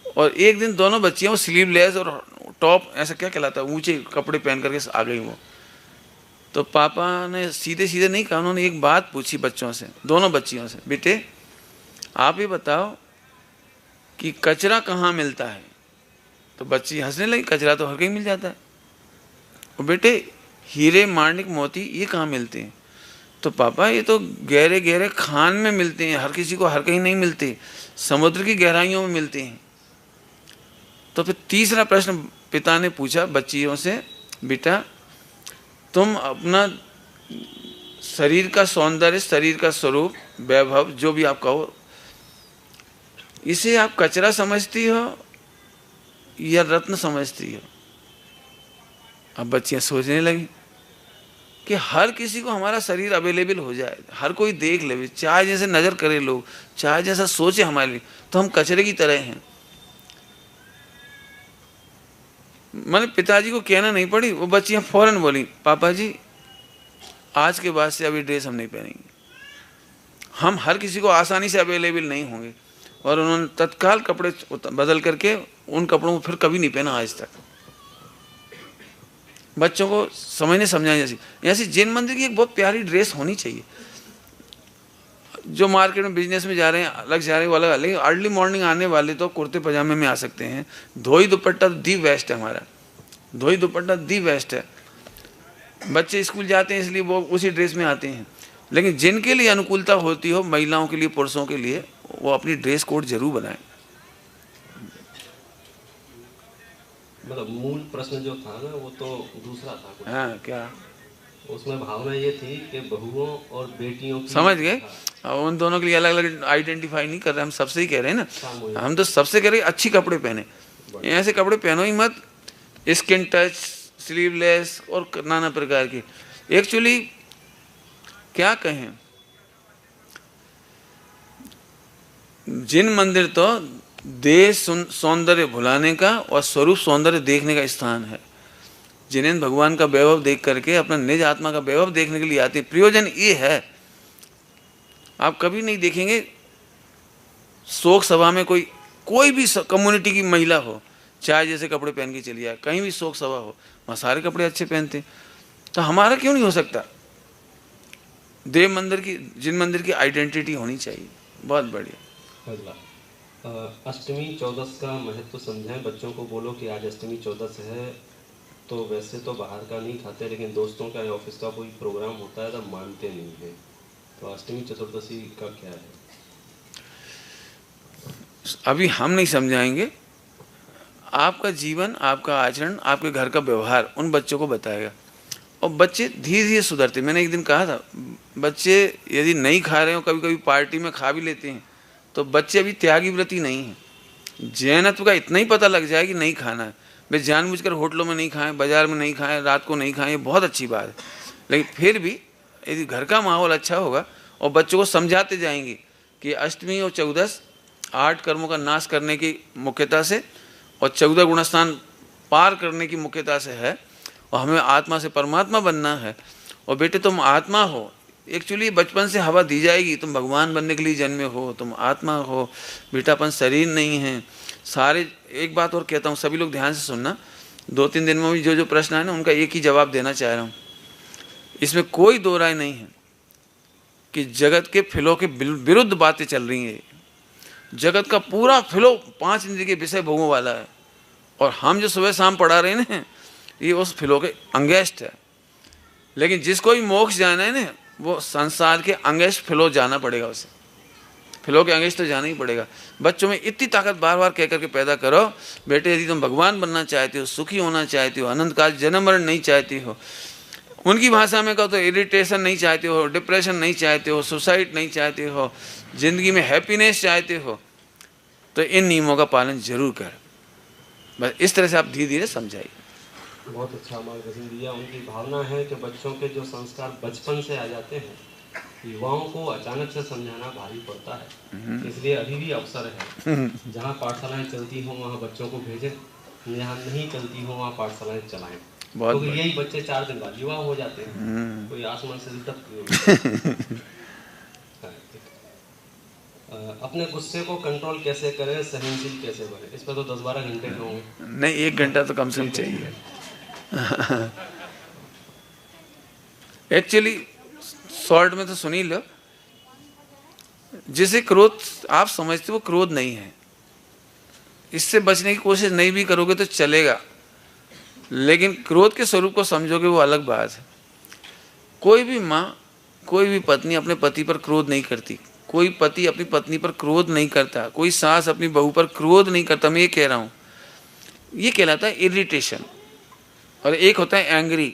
और एक दिन दोनों बच्चियां वो स्लीवलेस और टॉप, ऐसा क्या कहलाता है, ऊंचे कपड़े पहन करके आ गई वो। तो पापा ने सीधे सीधे नहीं कहा, उन्होंने एक बात पूछी बच्चों से, दोनों बच्चियों से, बेटे आप ही बताओ कि कचरा कहाँ मिलता है। तो बच्ची हंसने लगी, कचरा तो हर कहीं मिल जाता है। और बेटे हीरे माणिक मोती ये कहाँ मिलते हैं। तो पापा ये तो गहरे गहरे खान में मिलते हैं, हर किसी को हर कहीं नहीं मिलते, समुद्र की गहराइयों में मिलते हैं। तो फिर तीसरा प्रश्न पिता ने पूछा बच्चियों से, बेटा तुम अपना शरीर का सौंदर्य, शरीर का स्वरूप, वैभव, जो भी आप कहो, इसे आप कचरा समझती हो या रत्न समझती हो। अब बच्चियां सोचने लगी कि हर किसी को हमारा शरीर अवेलेबल हो जाए, हर कोई देख ले, चाहे जैसे नजर करे लोग, चाहे जैसा सोचे हमारे लिए, तो हम कचरे की तरह हैं। मैंने पिताजी को कहना नहीं पड़ी, वो बच्चियां फौरन बोली, पापा जी आज के बाद से अभी ड्रेस हम नहीं पहनेंगे, हम हर किसी को आसानी से अवेलेबल नहीं होंगे। और उन्होंने तत्काल कपड़े बदल करके उन कपड़ों को फिर कभी नहीं पहना आज तक। बच्चों को समझने समझाने जैसी, ऐसी जैन मंदिर की एक बहुत प्यारी ड्रेस होनी चाहिए। जो मार्केट में बिजनेस में जा रहे हैं अलग जा रहे हैं, वो अलग, लेकिन अर्ली मॉर्निंग आने वाले तो कुर्ते पजामे में आ सकते हैं। धोई दुपट्टा दी बेस्ट है, हमारा धोई दुपट्टा दी बेस्ट है। बच्चे स्कूल जाते हैं इसलिए वो उसी ड्रेस में आते हैं, लेकिन जिनके लिए अनुकूलता होती हो, महिलाओं के लिए, पुरुषों के लिए, वो अपनी ड्रेस कोड जरूर बनाएं। मतलब मूल प्रश्न जो था ना वो तो दूसरा था कुछ। हाँ क्या, उसमें भावना ये थी कि बहुओं और बेटियों की, समझ गए, उन दोनों के लिए अलग अलग आइडेंटिफाई नहीं कर रहे, हम सबसे ही कह रहे हैं ना। हम तो सबसे कह रहे हैं अच्छी कपड़े पहने, ऐसे कपड़े पहनो ही मत स्किन टच, स्लीवलेस और नाना प्रकार के। एक्चुअली क्या कहें, जिन मंदिर तो देश सौंदर्य भुलाने का और स्वरूप सौंदर्य देखने का स्थान है। जिन्हें भगवान का वैभव देख करके अपना निज आत्मा का वैभव देखने के लिए आते, प्रयोजन ये है। आप कभी नहीं देखेंगे शोक सभा में कोई भी कम्युनिटी की महिला हो, चाहे जैसे कपड़े पहन के चली जाए, कहीं भी शोक सभा हो, वहाँ सारे कपड़े अच्छे पहनते। तो हमारा क्यों नहीं हो सकता। देव मंदिर की, जिन मंदिर की आइडेंटिटी होनी चाहिए। बहुत बढ़िया। अगला, अष्टमी चौदस का महत्व समझाएं बच्चों को। बोलो कि आज अष्टमी चौदस है, तो वैसे तो बाहर का नहीं खाते, लेकिन दोस्तों का या ऑफिस का कोई प्रोग्राम होता है तो मानते नहीं है। तो अष्टमी चतुर्दशी का क्या है? अभी हम नहीं समझाएंगे, आपका जीवन, आपका आचरण, आपके घर का व्यवहार उन बच्चों को बताएगा। और बच्चे धीरे धीरे सुधरते। मैंने एक दिन कहा था, बच्चे यदि नहीं खा रहे हो, कभी कभी पार्टी में खा भी लेते हैं, तो बच्चे अभी त्यागी व्रती नहीं हैं। जैनत्व का इतना ही पता लग जाए कि नहीं खाना है, वे जानबूझकर होटलों में नहीं खाएं, बाजार में नहीं खाएं, रात को नहीं खाएं, ये बहुत अच्छी बात है। लेकिन फिर भी यदि घर का माहौल अच्छा होगा और बच्चों को समझाते जाएंगे कि अष्टमी और चौदस 8 कर्मों का नाश करने की मुख्यता से और 14 गुणस्थान पार करने की मुख्यता से है, और हमें आत्मा से परमात्मा बनना है। और बेटे तुम आत्मा हो, एक्चुअली बचपन से हवा दी जाएगी, तुम भगवान बनने के लिए जन्मे हो, तुम आत्मा हो, बेटापन शरीर नहीं है। सारे, एक बात और कहता हूँ, सभी लोग ध्यान से सुनना, 2-3 दिन में भी जो जो प्रश्न है ना, उनका एक ही जवाब देना चाह रहा हूँ। इसमें कोई दो राय नहीं है कि जगत के फिलों के विरुद्ध बातें चल रही हैं। जगत का पूरा फिलो 5 इंद्रिय के विषय भोगों वाला है, और हम जो सुबह शाम पढ़ा रहे हैं ये उस फिलो के अंगेस्ट है। लेकिन जिसको भी मोक्ष जाना है ना, वो संसार के अंगेस्ट फिलो जाना पड़ेगा, उसे फिलो के अंगेस्ट तो जाना ही पड़ेगा। बच्चों में इतनी ताकत बार बार कह करके पैदा करो, बेटे यदि तुम भगवान बनना चाहते हो, सुखी होना चाहते हो, अनंत काल जन्म मरण नहीं चाहते हो, उनकी भाषा में कहो तो इरिटेशन नहीं चाहते हो, डिप्रेशन नहीं चाहते हो, सुसाइड नहीं चाहते हो, जिंदगी में हैप्पीनेस चाहते हो, तो इन नियमों का पालन जरूर कर। बस इस तरह से आप धीरे धीरे समझाइए। बहुत अच्छा मार्गदर्शन दिया। उनकी भावना है कि बच्चों के जो संस्कार बचपन से आ जाते हैं, युवाओं को अचानक से समझाना भारी पड़ता है। इसलिए अभी भी अवसर है, जहाँ पाठशालाएं चलती हों वहाँ बच्चों को भेजें, जहाँ नहीं चलती हों वहाँ पाठशालाएं चलाएं, क्योंकि यही बच्चे 4 दिन बाद युवा हो जाते हैं, कोई आसमान से टपक। अपने गुस्से को कंट्रोल कैसे करें, सहनशील कैसे बने, इस पर तो 10-12 घंटे होंगे। नहीं, 1 घंटा तो कम से कम चाहिए। एक्चुअली शॉर्ट में तो सुन ही लो, जिसे क्रोध आप समझते हो क्रोध नहीं है, इससे बचने की कोशिश नहीं भी करोगे तो चलेगा, लेकिन क्रोध के स्वरूप को समझोगे वो अलग बात है। कोई भी माँ, कोई भी पत्नी अपने पति पर क्रोध नहीं करती, कोई पति अपनी पत्नी पर क्रोध नहीं करता, कोई सास अपनी बहू पर क्रोध नहीं करता। मैं ये कह रहा हूँ, ये कहलाता है इरिटेशन, और एक होता है एंग्री।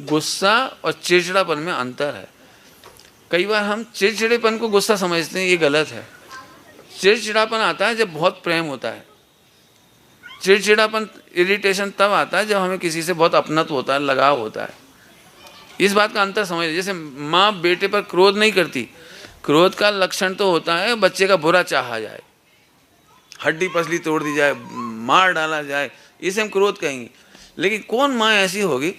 गुस्सा और चिड़चिड़ापन में अंतर है। कई बार हम चिड़चिड़ेपन को गुस्सा समझते हैं, ये गलत है। चिड़चिड़ापन आता है जब बहुत प्रेम होता है। चिड़चिड़ापन, इरिटेशन तब आता है जब हमें किसी से बहुत अपनत्व होता है, लगाव होता है। इस बात का अंतर समझ। जैसे माँ बेटे पर क्रोध नहीं करती, क्रोध का लक्षण तो होता है बच्चे का बुरा चाहा जाए, हड्डी पसली तोड़ दी जाए, मार डाला जाए, इसे हम क्रोध कहेंगे। लेकिन कौन माँ ऐसी होगी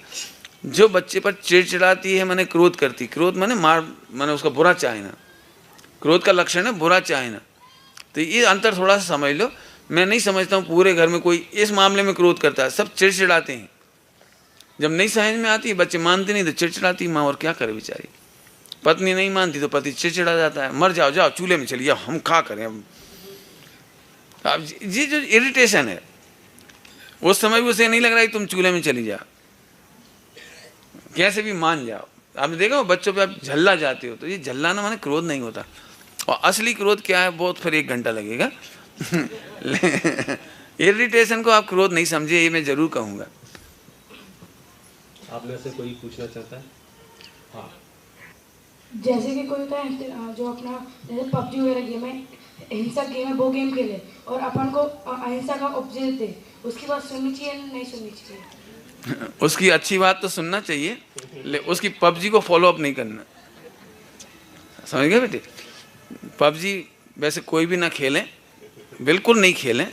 जो बच्चे पर चिड़चिड़ाती है, मैंने क्रोध करती। क्रोध मैंने मार, मैंने उसका बुरा चाहना, क्रोध का लक्षण है बुरा चाहना। तो ये अंतर थोड़ा सा समझ लो। मैं नहीं समझता हूँ पूरे घर में कोई इस मामले में क्रोध करता है, सब चिड़चिड़ाते हैं। जब नहीं समझ में आती, बच्चे मानते नहीं तो चिड़चिड़ाती माँ, और क्या करे बेचारी। पत्नी नहीं मानती तो पति चिड़चिड़ा जाता है, मर जाओ, जाओ चूल्हे में चलिए, हम क्या करें। अब ये जो इरिटेशन है, उस समय भी उसे नहीं लग रहा है तुम चूल्हे में चली जाओ, कैसे भी मान जाओ। आपने देखा बच्चों पे आप झल्ला जाते हो, तो ये झल्लाना माने क्रोध नहीं होता। और असली क्रोध क्या है, बहुत फिर 1 घंटा लगेगा। इरिटेशन को आप क्रोध नहीं समझे, ये मैं जरूर कहूँगा। आप में से कोई पूछना चाहता है? हाँ। जैसे कि कोई होता है जो अपना जैसे पबजी वगैरह गेम है, हिंसक गेम है, वो गेम खेले और अपन को अहिंसा का उपदेश दे, उसकी बात सुननी चाहिए नहीं सुननी चाहिए? उसकी अच्छी बात तो सुनना चाहिए, उसकी पबजी को फॉलो अप नहीं करना। समझ गए बेटे? पबजी वैसे कोई भी ना खेलें, बिल्कुल नहीं खेलें।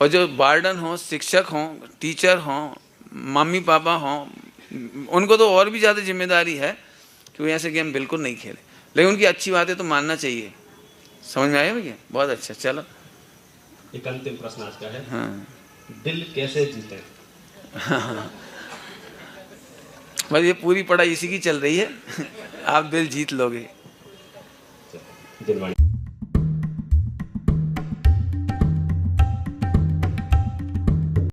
और जो वार्डन हो, शिक्षक हों, टीचर हों, मम्मी पापा हों, उनको तो और भी ज़्यादा जिम्मेदारी है कि वो ऐसे गेम बिल्कुल नहीं खेले। लेकिन उनकी अच्छी बातें तो मानना चाहिए। समझ में आया भैया? बहुत अच्छा। चलो एक अंतिम प्रश्न आज का है। हाँ, दिल कैसे जीते? हाँ, बस ये पूरी पढ़ाई इसी की चल रही है। आप दिल जीत लोगे। दिलवाणी